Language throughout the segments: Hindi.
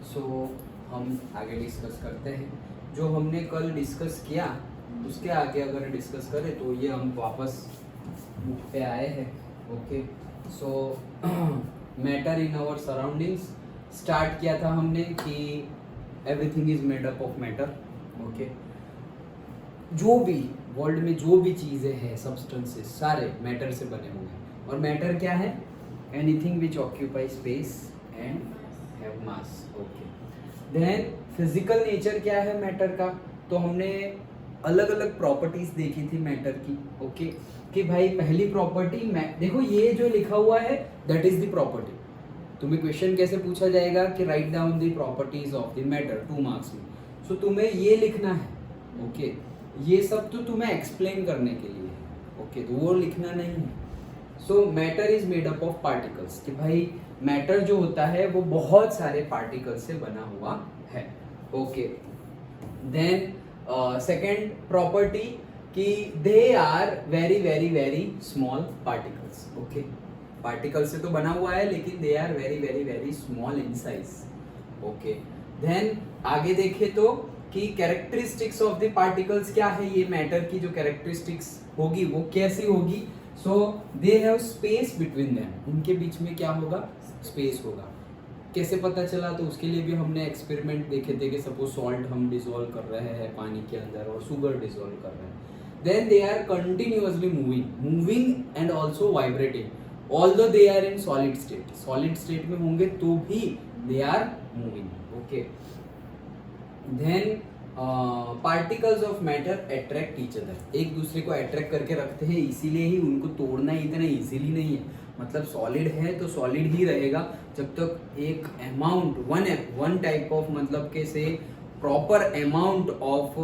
सो हम आगे डिस्कस करते हैं। जो हमने कल डिस्कस किया उसके आगे अगर डिस्कस करें तो ये हम वापस बुक पे आए हैं। Okay, so matter in our surroundings start किया था हमने कि everything is made up of matter. Okay, जो भी वर्ल्ड में जो भी चीज़ें हैं, सब्सटेंसेस सारे मैटर से बने हुए हैं। और मैटर क्या है? Anything which occupy space and have mass. Okay, then physical nature क्या है मैटर का? तो हमने अलग अलग प्रॉपर्टीज देखी थी मैटर की। ओके, कि भाई पहली प्रॉपर्टी देखो ये जो लिखा हुआ है दैट इज द प्रॉपर्टी। तुम्हें क्वेश्चन कैसे पूछा जाएगा कि write down the properties of the matter 2 marks में। सो तुम्हें ये लिखना है। ओके, ये सब तो तुम्हें एक्सप्लेन करने के लिए है। ओके, तो वो लिखना नहीं है। सो matter is made up of particles, कि भाई मैटर जो होता है वो बहुत सारे पार्टिकल्स से बना हुआ है। ओके, देन सेकेंड प्रॉपर्टी कि they are very very very small particles. Okay, particle से तो बना हुआ है लेकिन they are very very very small in size. Okay, then आगे देखें तो कि कैरेक्टरिस्टिक्स ऑफ द पार्टिकल्स क्या है, ये मैटर की जो कैरेक्टरिस्टिक्स होगी वो कैसी होगी? So they have space between them, उनके बीच में क्या होगा? स्पेस होगा। कैसे पता चला? तो उसके लिए भी हमने एक्सपेरिमेंट देखे थे कि सपोज सॉल्ट हम डिसॉल्व कर रहे हैं पानी के अंदर और शुगर डिसॉल्व कर रहे हैं, then they are continuously moving and also vibrating although they are in solid state. Solid state में होंगे तो भी they are moving. Okay, then particles of matter attract each other, एक दूसरे को अट्रैक्ट करके रखते हैं, इसीलिए ही उनको तोड़ना इतना इजीली नहीं है। मतलब सॉलिड है तो सॉलिड ही रहेगा जब तक एक अमाउंट वन टाइप ऑफ मतलब के से प्रॉपर अमाउंट ऑफ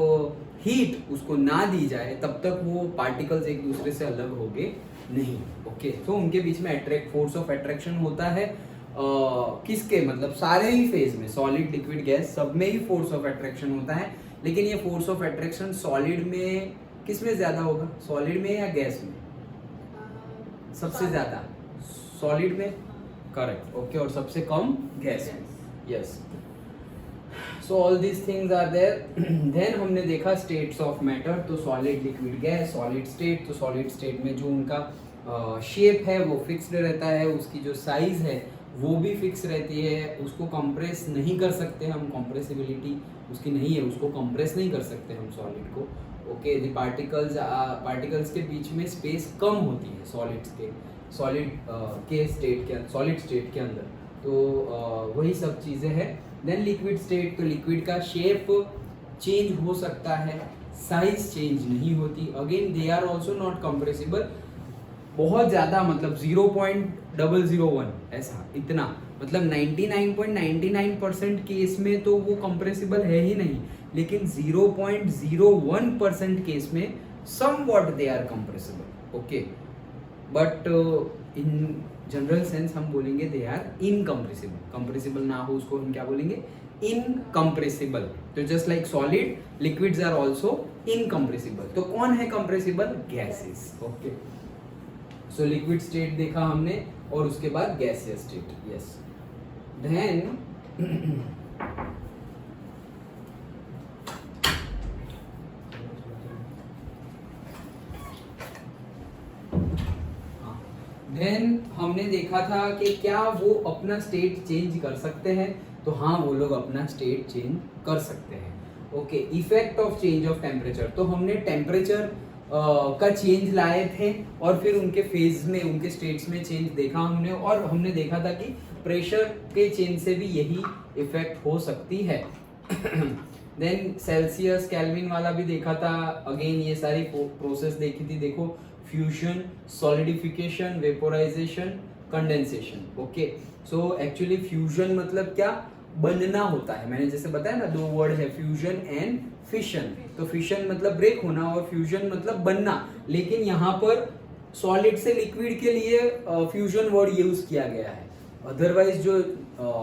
हीट उसको ना दी जाए तब तक वो पार्टिकल्स एक दूसरे से अलग होंगे नहीं। ओके, तो उनके बीच में फोर्स ऑफ अट्रैक्शन होता है। किसके? मतलब सारे ही फेज में, सॉलिड लिक्विड गैस सब में ही फोर्स ऑफ अट्रैक्शन होता है। लेकिन ये फोर्स ऑफ अट्रैक्शन सॉलिड में किस में ज्यादा होगा? सॉलिड में या गैस में? सबसे ज्यादा सॉलिड में, करेक्ट। ओके, और सबसे कम गैस में। Yes, so all these things are there. Then हमने देखा स्टेट्स ऑफ मैटर, तो solid liquid gas, solid state. तो सॉलिड स्टेट में जो उनका शेप है वो फिक्स्ड रहता है, उसकी जो साइज है वो भी फिक्स रहती है, उसको कंप्रेस नहीं कर सकते हम, कंप्रेसिबिलिटी उसकी नहीं है, उसको कंप्रेस नहीं कर सकते हम सॉलिड को। ओके, द पार्टिकल्स के बीच में स्पेस कम होती है सॉलिड के स्टेट के सॉलिड स्टेट के अंदर। तो वही सब चीज़ें हैं। देन लिक्विड स्टेट, तो लिक्विड का शेप चेंज हो सकता है, साइज चेंज नहीं होती। Again they are also not compressible, बहुत ज़्यादा मतलब 0.001 ऐसा इतना, मतलब 99.99% केस में तो वो कंप्रेसिबल है ही नहीं, लेकिन 0.01% केस में somewhat they are compressible. Okay, but in general sense हम बोलेंगे दे आर इनकम्प्रेसिबल। कंप्रेसिबल ना हो उसको हम क्या बोलेंगे? इनकम्प्रेसिबल। तो just like solid, liquids are also incompressible. तो कौन है compressible? Gases. Okay, so liquid state देखा हमने और उसके बाद गैसियस स्टेट। यस, देन हमने देखा था कि क्या वो अपना स्टेट चेंज कर सकते हैं? तो हाँ, वो लोग अपना स्टेट चेंज कर सकते हैं। Okay, effect of change of temperature, तो हमने टेम्परेचर का चेंज लाए थे और फिर उनके फेज में, उनके स्टेट्स में चेंज देखा हमने, और हमने देखा था कि प्रेशर के चेंज से भी यही इफेक्ट हो सकती है। देन सेल्सियस केल्विन वाला भी देखा था। अगेन ये सारी प्रोसेस देखी थी। देखो, fusion, solidification, vaporization, condensation. Okay, so actually fusion मतलब क्या? बनना होता है। मैंने जैसे बताया ना, 2 वर्ड है, फ्यूजन एंड फिशन। तो फिशन मतलब ब्रेक होना और फ्यूजन मतलब बनना, लेकिन यहाँ पर सॉलिड से लिक्विड के लिए फ्यूजन वर्ड यूज किया गया है। अदरवाइज जो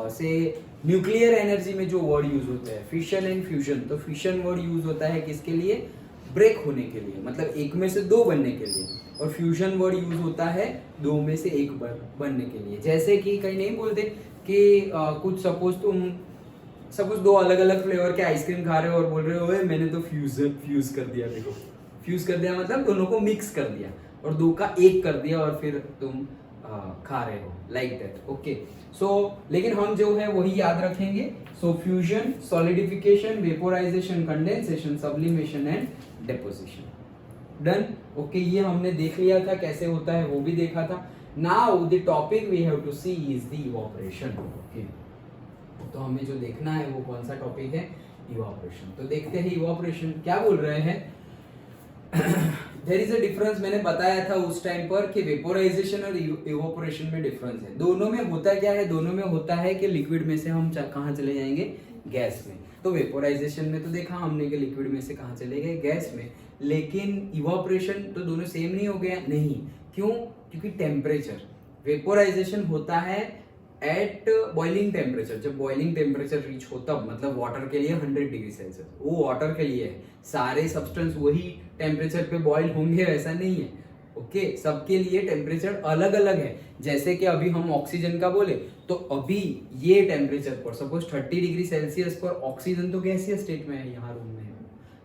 से न्यूक्लियर एनर्जी में जो वर्ड यूज होते हैं फिशन एंड फ्यूजन, तो फिशन वर्ड यूज होता है किसके लिए? ब्रेक होने के लिए, मतलब एक में से 2 बनने के लिए। और फ्यूजन वर्ड यूज होता है 2 में से 1 बनने के लिए। जैसे कि कहीं नहीं बोलते कि कुछ सपोज तुम सपोज दो अलग अलग फ्लेवर के आइसक्रीम खा रहे हो और बोल रहे हो ओए मैंने तो फ्यूज कर दिया, देखो फ्यूज कर दिया मतलब दोनों को मिक्स कर दिया और दो का एक कर दिया और फिर तुम खा रहे हो, लाइक दैट। ओके सो लेकिन हम जो है वही याद रखेंगे। So fusion, solidification, vaporization, condensation, sublimation and deposition. Done. Okay ये हमने देख लिया था कैसे होता है, वो भी देखा था। Now the topic we have to see is the evaporation. Okay तो हमें जो देखना है वो कौन सा टॉपिक है, इवैपोरेशन। तो देखते हैं इवैपोरेशन क्या बोल रहे हैं। देयर इज अ डिफरेंस, मैंने बताया था उस टाइम पर कि वेपोराइजेशन और इवैपोरेशन में डिफरेंस है। दोनों में होता क्या है, दोनों में होता है कि लिक्विड में से हम कहाँ चले जाएंगे, गैस में। तो वेपोराइजेशन में तो देखा हमने कि लिक्विड में से कहाँ चले गए, गैस में। लेकिन इवैपोरेशन तो दोनों सेम नहीं हो गया, नहीं। क्यों? क्योंकि टेम्परेचर, वेपोराइजेशन होता है एट बॉइलिंग टेम्परेचर। जब बॉइलिंग टेम्परेचर रीच हो तब, मतलब वाटर के लिए 100 डिग्री सेल्सियस, वो वाटर के लिए है। सारे सब्सटेंस वही टेम्परेचर पे बॉइल होंगे ऐसा नहीं है। ओके सबके लिए टेम्परेचर अलग अलग है। जैसे कि अभी हम ऑक्सीजन का बोले तो अभी ये टेम्परेचर पर सपोज 30 डिग्री सेल्सियस पर ऑक्सीजन तो गैसीय स्टेट में है, यहाँ रूम में है।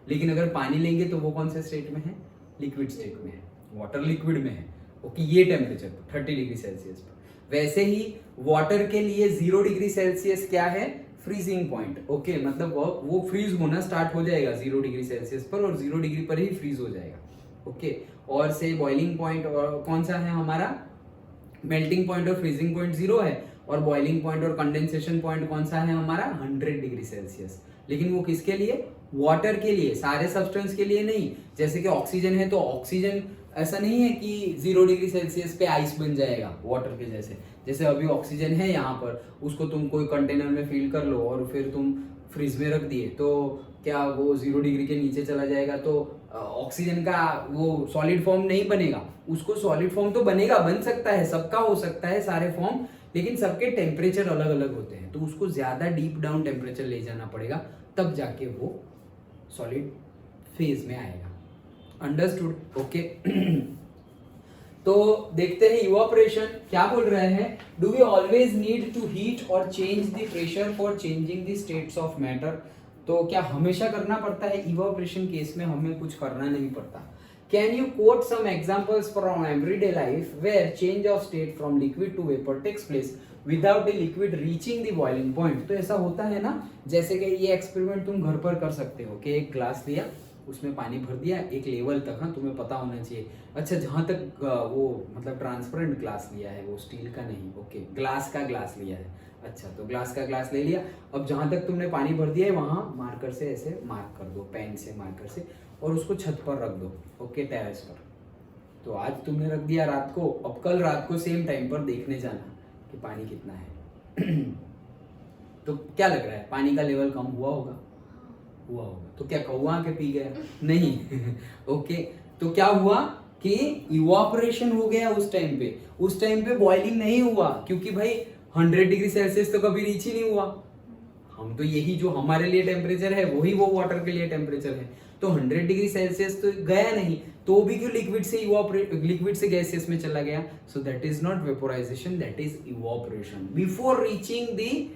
लेकिन अगर पानी लेंगे तो वो कौन से स्टेट में है, लिक्विड स्टेट में है, वाटर लिक्विड में है। ओके ये टेम्परेचर 30 डिग्री सेल्सियस पर। वैसे ही वाटर के लिए 0 डिग्री सेल्सियस क्या है, फ्रीजिंग पॉइंट। ओके मतलब वो फ्रीज होना स्टार्ट हो जाएगा 0 डिग्री सेल्सियस पर और 0 डिग्री पर ही फ्रीज हो जाएगा। ओके और से बॉइलिंग पॉइंट और कौन सा है हमारा, मेल्टिंग पॉइंट और फ्रीजिंग पॉइंट 0 है, और बॉइलिंग पॉइंट और कंडेंसेशन पॉइंट कौन सा है हमारा, 100 डिग्री सेल्सियस। लेकिन वो किसके लिए, वाटर के लिए, सारे सब्सटेंस के लिए नहीं। जैसे कि ऑक्सीजन है तो ऑक्सीजन ऐसा नहीं है कि 0 डिग्री सेल्सियस पे आइस बन जाएगा वाटर के जैसे। जैसे अभी ऑक्सीजन है यहाँ पर, उसको तुम कोई कंटेनर में फिल कर लो और फिर तुम फ्रीज में रख दिए तो क्या वो 0 डिग्री के नीचे चला जाएगा तो ऑक्सीजन का वो सॉलिड फॉर्म नहीं बनेगा। उसको सॉलिड फॉर्म तो बनेगा, बन सकता है, सबका हो सकता है सारे फॉर्म, लेकिन सबके टेम्परेचर अलग अलग होते हैं। तो उसको ज्यादा डीप डाउन टेम्परेचर ले जाना पड़ेगा तब जाके वो सॉलिड फेज में आएगा। अंडरस्टूड? ओके तो देखते हैं इवैपोरेशन क्या बोल रहे हैं। Do we always need to heat और change the pressure for changing the states of matter. तो क्या हमेशा करना पड़ता है, इवैपोरेशन केस में हमें कुछ करना नहीं पड़ता। Can you quote some examples from everyday life where change of state from liquid to vapour takes place without the liquid reaching the boiling point. तो ऐसा होता है ना, जैसे कि ये एक्सपेरिमेंट तुम घर पर कर सकते हो कि एक ग्लास लिया, उसमें पानी भर दिया एक लेवल तक, हाँ तुम्हें पता होना चाहिए। अच्छा जहां तक वो मतलब ट्रांसपेरेंट ग्लास लिया है, वो स्टील का नहीं, ओके ग्लास का ग्लास लिया है। अच्छा तो ग्लास का ग्लास ले लिया, अब जहां तक तुमने पानी भर दिया है वहां मार्कर से ऐसे मार्क कर दो, पेन से मार्कर से, और उसको छत पर रख दो, ओके टेरेस पर। तो आज तुमने रख दिया रात को, अब कल रात को सेम टाइम पर देखने जाना कि पानी कितना है। तो क्या लग रहा है, पानी का लेवल कम हुआ होगा, हुआ होगा। तो क्या कौवा के पी गया? नहीं। ओके तो क्या हुआ कि इवैपोरेशन हो गया उस टाइम पे। उस टाइम पे बॉइलिंग नहीं हुआ क्योंकि भाई 100 डिग्री सेल्सियस तो कभी रीच ही नहीं हुआ। हम तो यही जो हमारे लिए टेम्परेचर है वही वो वाटर के लिए टेम्परेचर है। तो 100 डिग्री सेल्सियस तो गया नहीं, तो भी क्यों लिक्विड से गैसेस में चला गया। So that is not vaporisation, that is evaporation before reaching the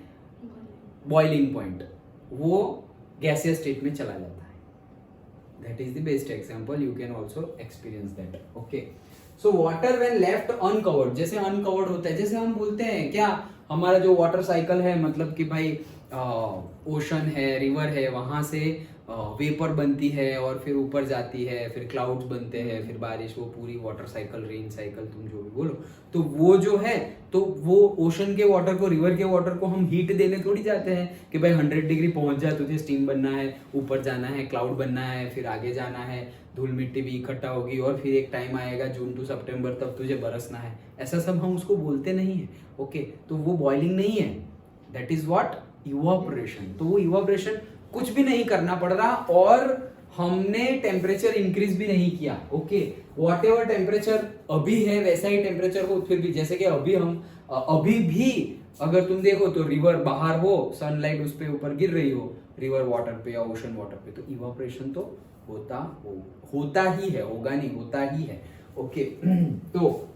boiling point. वो गैसियस स्टेट में चला जाता है। That is the best example. You can also experience that. Okay. So water when left uncovered, जैसे uncovered होता है, जैसे हम बोलते हैं क्या हमारा जो वाटर साइकिल है, मतलब कि भाई ओशन है, रिवर है, वहां से वेपर बनती है और फिर ऊपर जाती है, फिर क्लाउड्स बनते हैं, फिर बारिश, वो पूरी वाटर साइकिल, रेन साइकिल तुम जो भी बोलो। तो वो जो है, तो वो ओशन के वाटर को, रिवर के वाटर को हम हीट देने थोड़ी जाते हैं कि भाई 100 डिग्री पहुंच जाए, तुझे स्टीम बनना है, ऊपर जाना है, क्लाउड बनना है, फिर आगे जाना है, धूल मिट्टी भी इकट्ठा होगी और फिर एक टाइम आएगा जून टू सितंबर, तब तुझे बरसना है। ऐसा सब हम उसको बोलते नहीं है। ओके तो वो बॉइलिंग नहीं है, दैट इज व्हाट, इवैपोरेशन। तो वो इवैपोरेशन कुछ भी नहीं करना पड़ रहा और हमने टेम्परेचर इंक्रीज भी नहीं किया। ओके वॉट एवर टेम्परेचर अभी है वैसा ही टेम्परेचर हो, फिर भी जैसे कि अभी भी अगर तुम देखो तो रिवर बाहर हो, सनलाइट उस पे ऊपर गिर रही हो, रिवर वाटर पे या ओशन वाटर पे, तो इवैपोरेशन तो होता ही है, होगा नहीं, होता ही है। ओके तो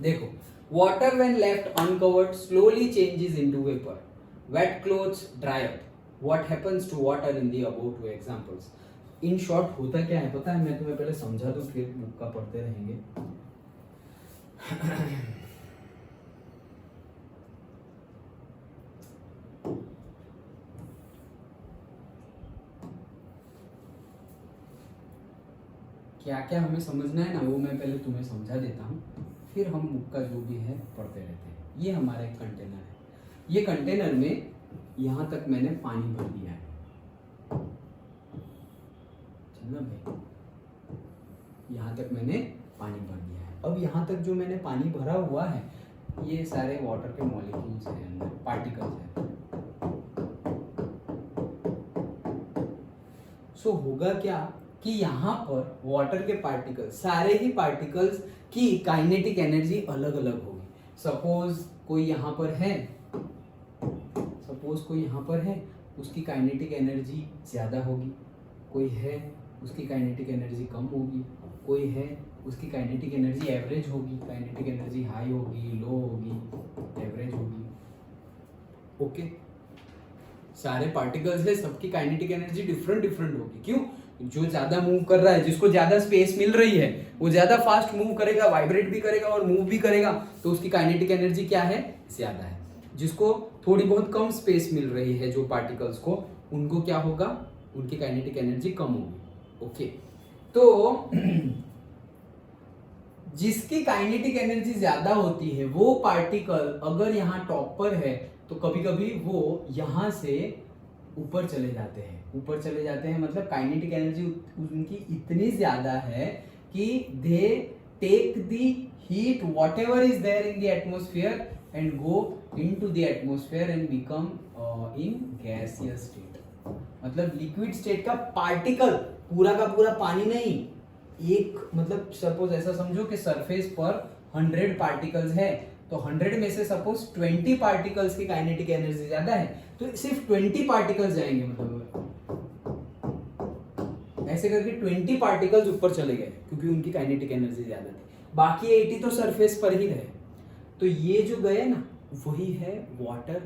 देखो, water when left uncovered slowly changes into vapour, wet clothes dry up, what happens to water in the above two examples. In short होता क्या है पता है, मैं तुम्हें पहले समझा दूं फिर बुक का पढ़ते रहेंगे। क्या क्या हमें समझना है ना वो मैं पहले तुम्हें समझा देता हूँ, फिर हम बुक का जो भी है पढ़ते रहते हैं। ये हमारा एक कंटेनर है, ये कंटेनर में यहाँ तक मैंने पानी भर दिया है, चलना भाई, यहाँ तक मैंने पानी भर दिया है। अब यहाँ तक जो मैंने पानी भरा हुआ है ये सारे वाटर के मॉलिक्यूल्स हैं, अंदर पार्टिकल्स हैं। सो होगा क्या कि यहाँ पर वाटर के पार्टिकल्स, सारे ही पार्टिकल्स की काइनेटिक एनर्जी अलग अलग होगी। सपोज कोई यहाँ पर है, उसकी काइनेटिक एनर्जी ज्यादा होगी, कोई है उसकी काइनेटिक एनर्जी कम होगी, कोई है उसकी काइनेटिक एनर्जी एवरेज होगी, काइनेटिक एनर्जी हाई होगी, लो होगी, एवरेज होगी। ओके, सारे पार्टिकल्स है, सबकी काइनेटिक एनर्जी डिफरेंट होगी। क्यों? जो ज्यादा मूव कर रहा है, जिसको ज्यादा स्पेस मिल रही है, वो ज्यादा फास्ट मूव करेगा, वाइब्रेट भी करेगा और मूव भी करेगा, तो उसकी काइनेटिक एनर्जी क्या है? ज्यादा है। जिसको थोड़ी बहुत कम स्पेस मिल रही है, जो पार्टिकल्स को, उनको क्या होगा? उनकी काइनेटिक एनर्जी कम होगी। ओके, तो जिसकी काइनेटिक एनर्जी ज्यादा होती है वो पार्टिकल अगर यहाँ टॉप पर है तो कभी कभी वो यहाँ से ऊपर चले जाते हैं, मतलब काइनेटिक एनर्जी उनकी इतनी ज्यादा है कि they take the heat whatever is there in the atmosphere and go into the atmosphere and become in gaseous state. मतलब लिक्विड स्टेट का पार्टिकल, पूरा का पूरा पानी नहीं, एक मतलब सपोज ऐसा समझो कि सरफेस पर 100 पार्टिकल्स है, तो 100 में से सपोज 20 पार्टिकल्स की काइनेटिक एनर्जी ज्यादा है, तो सिर्फ 20 पार्टिकल्स जाएंगे, मतलब ऐसे करके 20 पार्टिकल्स ऊपर चले गए क्योंकि उनकी काइनेटिक एनर्जी ज्यादा थी, बाकी 80 तो सरफेस पर ही रहे। तो ये जो गए ना, वही है वाटर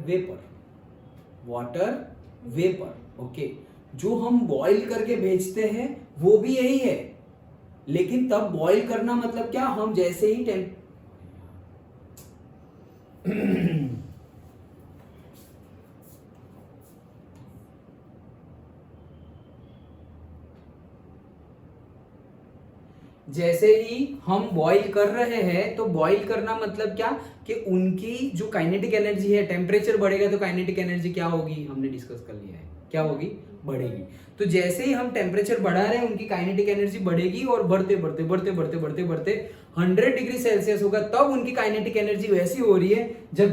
वेपर। ओके, जो हम बॉईल करके भेजते हैं वो भी यही है, लेकिन तब बॉईल करना मतलब क्या? हम जैसे ही जैसे ही हम बॉईल कर रहे हैं, तो बॉईल करना मतलब क्या कि उनकी जो काइनेटिक एनर्जी है, टेम्परेचर बढ़ेगा तो काइनेटिक एनर्जी क्या होगी? हमने डिस्कस कर लिया है, क्या होगी? बढ़ेगी। तो जैसे ही हम टेम्परेचर बढ़ा रहे हैं, उनकी काइनेटिक एनर्जी बढ़ेगी और बढ़ते 100 डिग्री सेल्सियस होगा, तब उनकी काइनेटिक एनर्जी वैसी हो रही है जब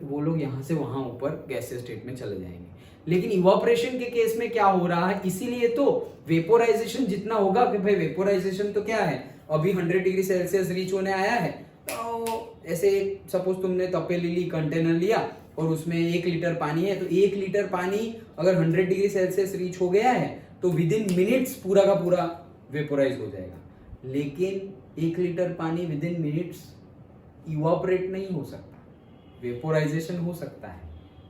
वो लोग यहाँ से वहां ऊपर गैसियस स्टेट में चले जाएंगे। लेकिन इवापोरेशन के केस में क्या हो रहा है? इसीलिए तो वेपोराइजेशन जितना होगा, कि भाई वेपोराइजेशन तो क्या है, अभी 100 डिग्री सेल्सियस रीच होने आया है, तो ऐसे सपोज तुमने तपेली ली, कंटेनर लिया और उसमें 1 लीटर पानी है, तो 1 लीटर पानी अगर 100 डिग्री सेल्सियस रीच हो गया है तो विद इन मिनट्स पूरा का पूरा वेपोराइज हो जाएगा। लेकिन 1 लीटर पानी विद इन मिनट्स इवापोरेट नहीं हो सकता, वेपोराइजेशन हो सकता है,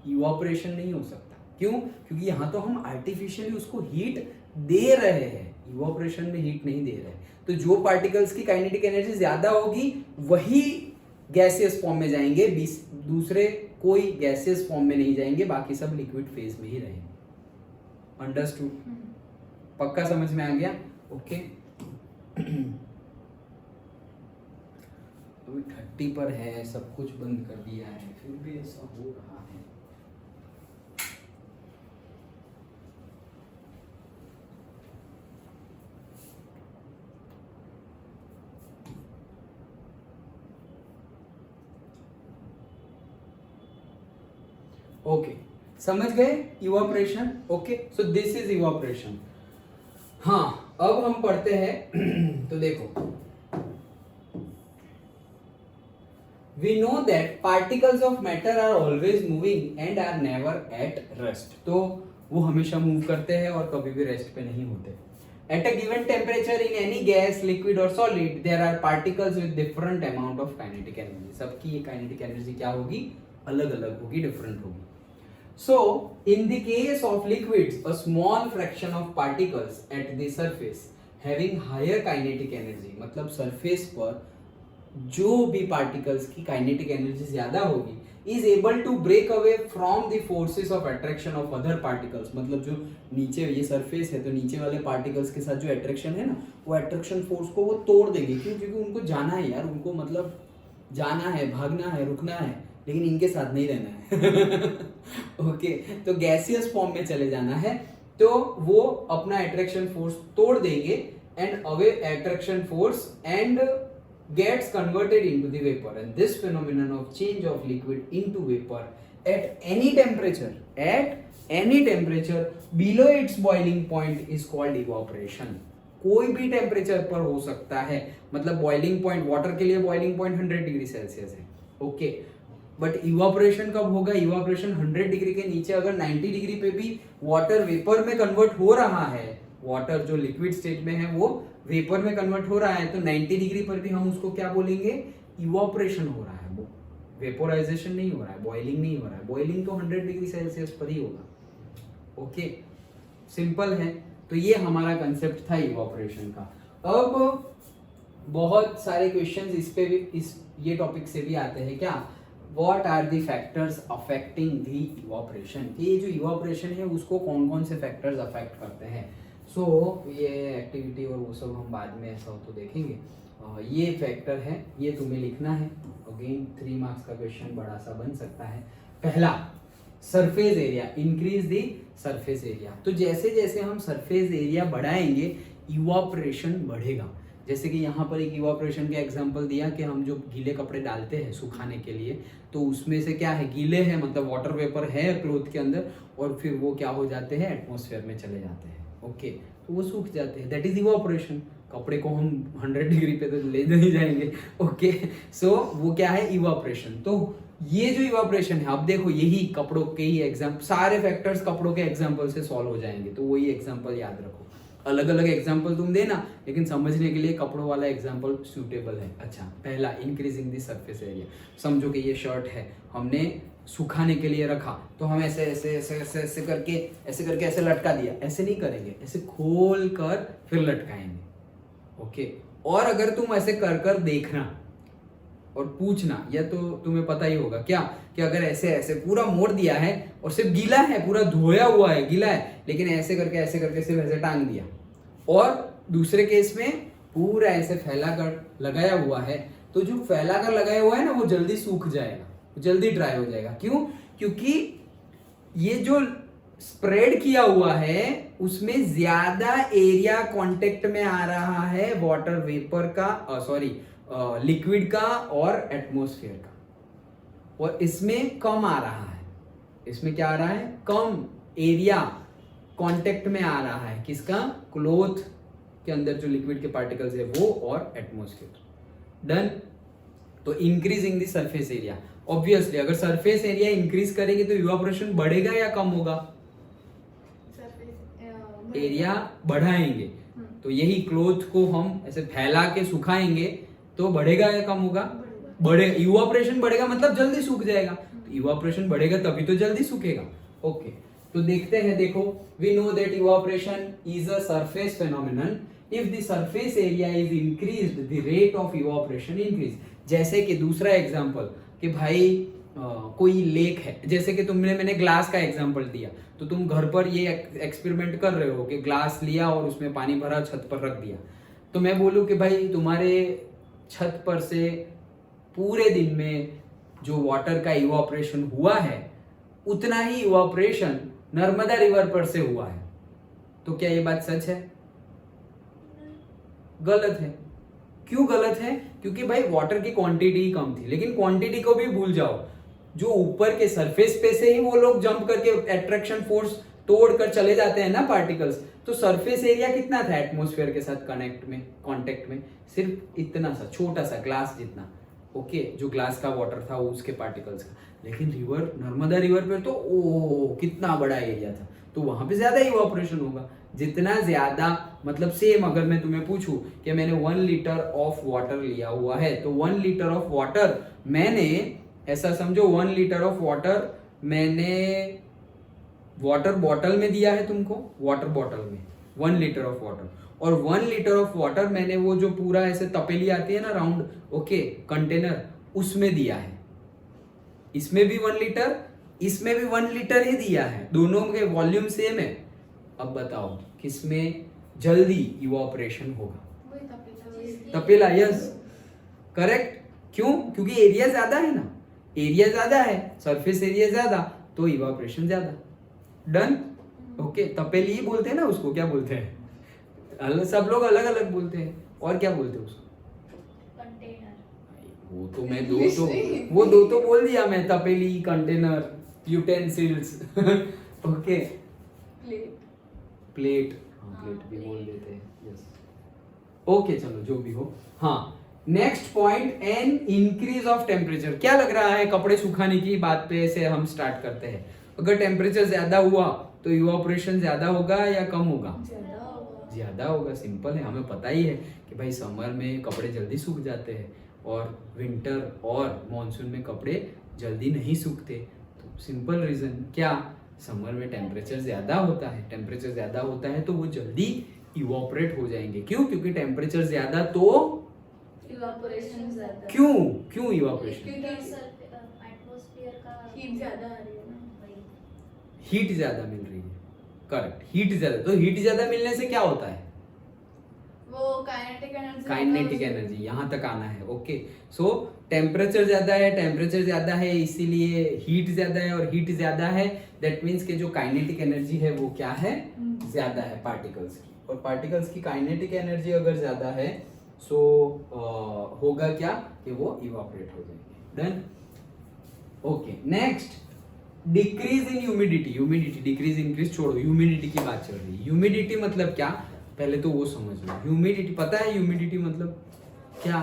इवापोरेशन नहीं हो सकता। क्यों? क्योंकि यहाँ तो हम आर्टिफिशियली उसको हीट दे रहे हैं, इवापोरेशन में हीट नहीं दे रहे। तो जो पार्टिकल्स की काइनेटिक एनर्जी ज्यादा होगी वही गैसियस फॉर्म में जाएंगे, दूसरे कोई गैसियस फॉर्म में नहीं जाएंगे, बाकी सब लिक्विड फेज में ही रहेंगे। अंडरस्टूड? पक्का समझ में आ गया? ओके। अभी 30 पर है, सब कुछ बंद कर दिया है, फिर भी ऐसा हो रहा है। ओके, समझ गए evaporation? Okay, so this is evaporation. हाँ, अब हम पढ़ते हैं तो देखो, we know that particles of matter are always moving and are never at rest। तो वो हमेशा मूव करते हैं और कभी भी रेस्ट पे नहीं होते। At a given temperature in any gas, liquid or solid, there are particles with different amount of kinetic energy। सबकी ये kinetic energy क्या होगी? अलग अलग होगी, डिफरेंट होगी। So in the case of liquids, a small fraction of particles at the surface having higher kinetic energy, मतलब सरफेस पर जो भी पार्टिकल्स की काइनेटिक एनर्जी ज्यादा होगी, is able to break away from the forces of attraction of other particles, मतलब जो नीचे ये सरफेस है तो नीचे वाले पार्टिकल्स के साथ जो अट्रैक्शन है ना, वो अट्रैक्शन फोर्स को वो तोड़ देंगे। क्यों? क्योंकि उनको जाना है यार, उनको मतलब जाना है, भागना है, रुकना है, लेकिन इनके साथ नहीं रहना है। ओके तो गैसियस फॉर्म में चले जाना है, तो वो अपना अट्रैक्शन फोर्स तोड़ देंगे and away attraction force and gets converted into the vapor, and this phenomenon of change of liquid into vapor at any temperature below its boiling point is called evaporation। कोई भी टेम्परेचर पर हो सकता है, मतलब बॉइलिंग पॉइंट, वाटर के लिए बॉइलिंग पॉइंट 100 डिग्री सेल्सियस है, ओके, बट इवापोरेशन कब होगा? इवापोरेशन 100 डिग्री के नीचे अगर 90 डिग्री पे भी वाटर वेपर में कन्वर्ट हो रहा है, वाटर जो लिक्विड स्टेज में है वो वेपर में कन्वर्ट हो रहा है, तो 90 डिग्री पर भी हम उसको क्या बोलेंगे? इवापोरेशन हो रहा है, वो वेपोराइजेशन नहीं हो रहा है, बॉइलिंग नहीं हो रहा है। बॉइलिंग तो 100 डिग्री सेल्सियस पर ही होगा। ओके सिंपल है। तो ये हमारा कंसेप्ट था इवापोरेशन का। अब बहुत सारे क्वेश्चंस इस पे भी, इस ये टॉपिक से भी आते हैं क्या, what are the factors affecting the evaporation, ये जो इवापोरेशन है उसको कौन कौन से फैक्टर्स अफेक्ट करते हैं। सो ये एक्टिविटी और वो सब हम बाद में ऐसा हो तो देखेंगे। ये फैक्टर है, ये तुम्हें लिखना है। अगेन 3 मार्क्स का क्वेश्चन बड़ा सा बन सकता है। पहला, surface area, increase the surface area. तो जैसे जैसे हम सरफेस एरिया बढ़ाएंगे इवापोरेशन बढ़ेगा। जैसे कि यहाँ पर एक इवापोरेशन का एग्जांपल दिया कि हम जो गीले कपड़े डालते हैं सुखाने के लिए, तो उसमें से क्या है, गीले हैं, मतलब वाटर वेपर है क्लोथ के अंदर, और फिर वो क्या हो जाते हैं, एटमॉस्फेयर में चले जाते हैं। ओके तो वो सूख जाते हैं, दैट इज इवापोरेशन। कपड़े को हम 100 डिग्री पे तो ले नहीं जाएंगे। ओके सो वो क्या है, इवापोरेशन। तो ये जो इवापोरेशन है, अब देखो यही कपड़ों के ही एग्जाम्पल, सारे फैक्टर्स कपड़ों के एग्जाम्पल से सॉल्व हो जाएंगे, तो वही एग्जाम्पल याद रखो। अलग अलग एग्जाम्पल तुम देना, लेकिन समझने के लिए कपड़ों वाला एग्जाम्पल सूटेबल है। अच्छा, पहला, इंक्रीजिंग द सरफेस एरिया। समझो कि ये शर्ट है, हमने सुखाने के लिए रखा, तो हम ऐसे ऐसे ऐसे ऐसे ऐसे करके ऐसे लटका दिया, ऐसे नहीं करेंगे, ऐसे खोल कर फिर लटकाएंगे। ओके, और अगर तुम ऐसे कर कर देखना और पूछना, या तो तुम्हें पता ही होगा क्या कि अगर ऐसे ऐसे पूरा मोड़ दिया है और सिर्फ गीला है, पूरा धोया हुआ है, गीला है, लेकिन ऐसे करके सिर्फ ऐसे टांग दिया, और दूसरे केस में पूरा ऐसे फैला कर लगाया हुआ है, तो जो फैला कर लगाया हुआ है ना वो जल्दी सूख जाएगा, जल्दी ड्राई हो जाएगा। क्यों? क्योंकि ये जो स्प्रेड किया हुआ है उसमें ज्यादा एरिया कांटेक्ट में आ रहा है वाटर वेपर का, लिक्विड का और एटमॉस्फेयर का, और इसमें कम आ रहा है। इसमें क्या आ रहा है, कम एरिया कांटेक्ट में आ रहा है, किसका, क्लोथ के अंदर जो लिक्विड के पार्टिकल्स है वो और एटमॉस्फेयर। डन। तो increasing the surface area, obviously अगर सरफेस एरिया इंक्रीज करेंगे तो इवापोरेशन बढ़ेगा या कम होगा, एरिया बढ़ाएंगे। तो यही क्लोथ को हम ऐसे फैला के सुखाएंगे तो बढ़ेगा या कम होगा, बढ़े, इवापोरेशन बढ़ेगा मतलब जल्दी सूख जाएगा, तो इवापोरेशन बढ़ेगा तभी तो जल्दी सूखेगा। ओके तो देखते हैं, देखो, we know that evaporation is a surface phenomenon. If the surface area is increased the rate of evaporation increase. जैसे कि दूसरा एग्जांपल कि भाई कोई लेक है, जैसे कि मैंने ग्लास का एग्जांपल दिया, तो तुम घर पर ये एक्सपेरिमेंट कर रहे हो कि ग्लास लिया और उसमें पानी भरा, छत पर रख दिया, तो मैं बोलूं कि भाई तुम्हारे छत पर से पूरे दिन में जो वाटर का इवापोरेशन हुआ है उतना ही इवापोरेशन नर्मदा रिवर पर से हुआ है, तो क्या ये बात सच है? गलत है। क्यों गलत है? क्योंकि भाई वाटर की क्वांटिटी कम थी, लेकिन क्वांटिटी को भी भूल जाओ, जो ऊपर के सरफेस पे से ही वो लोग जंप करके अट्रैक्शन फोर्स तोड़ कर चले जाते हैं ना पार्टिकल्स, तो सरफेस एरिया कितना था एटमॉस्फेयर के साथ कांटेक्ट में, सिर्फ इतना सा, छोटा सा ग्लास जितना। ओके, जो ग्लास का वाटर था वो उसके पार्टिकल्स का, लेकिन रिवर, नर्मदा रिवर पे तो ओ कितना बड़ा एरिया था, तो वहां पे ज्यादा इवापोरेशन होगा। जितना ज्यादा, मतलब सेम अगर मैं तुम्हें पूछूं कि मैंने 1 लीटर ऑफ वाटर लिया हुआ है, तो 1 लीटर ऑफ वाटर मैंने, ऐसा समझो 1 लीटर ऑफ वाटर मैंने वाटर बॉटल में दिया है तुमको, वाटर बॉटल में 1 लीटर ऑफ वाटर, और 1 लीटर ऑफ वाटर मैंने वो जो पूरा ऐसे तपेली आती है ना राउंड, ओके, कंटेनर, उसमें दिया है। इसमें भी 1 लीटर, इसमें भी 1 लीटर ही दिया है, दोनों के वॉल्यूम सेम है। अब बताओ किसमें जल्दी इवापोरेशन होगा? तपेला, यस करेक्ट। क्यों? क्योंकि एरिया ज्यादा है ना, एरिया ज्यादा है, सरफेस एरिया ज्यादा, तो इवापोरेशन ज्यादा। Done, okay. तपेली ही बोलते हैं ना उसको, क्या बोलते हैं? सब लोग अलग अलग बोलते हैं, और क्या बोलते हैं उसको? कंटेनर। वो तो मैं दो तो बोल दिया मैं, तपेली, कंटेनर, यूटेंसिल्स ओके। प्लेट, हाँ प्लेट भी बोल देते हैं, यस ओके। चलो जो भी हो, हाँ। Next point, an increase of temperature. क्या लग रहा है? कपड़े सुखाने की बात पे से हम स्टार्ट करते हैं। अगर टेम्परेचर ज्यादा हुआ तो इवापोरेशन ज्यादा होगा या कम होगा? ज्यादा होगा। सिंपल है, हमें पता ही है कि भाई समर में कपड़े जल्दी सूख जाते हैं और विंटर और मॉनसून में कपड़े जल्दी नहीं सूखते। तो सिंपल रीजन क्या? समर में टेम्परेचर ज्यादा होता है, टेम्परेचर ज्यादा होता है तो वो जल्दी इवापोरेट हो जाएंगे। क्यों? क्योंकि टेम्परेचर ज्यादा तो इवापोरेशन ज्यादा। क्यों इवापोरेशन? क्योंकि एटमॉस्फेयर का हीट ज्यादा आ रही है ना, हीट ज्यादा मिल रही है, करेक्ट। हीट ज्यादा, तो हीट ज्यादा मिलने से क्या होता है? वो काइनेटिक एनर्जी, यहां तक आना है, ओके। सो टेम्परेचर ज्यादा है, टेम्परेचर ज्यादा है इसीलिए हीट ज्यादा है, और हीट ज्यादा है दैट मीन्स के जो काइनेटिक एनर्जी है वो क्या है? ज्यादा है पार्टिकल्स की। और पार्टिकल्स की काइनेटिक एनर्जी अगर ज्यादा है सो होगा क्या कि वो इवापोरेट हो जाएंगे। Done, okay. Next, decrease in humidity. Humidity decrease increase छोड़ो, ह्यूमिडिटी की बात चल रही है। ह्यूमिडिटी मतलब क्या? पहले तो वो समझ लो। ह्यूमिडिटी पता है? ह्यूमिडिटी मतलब क्या?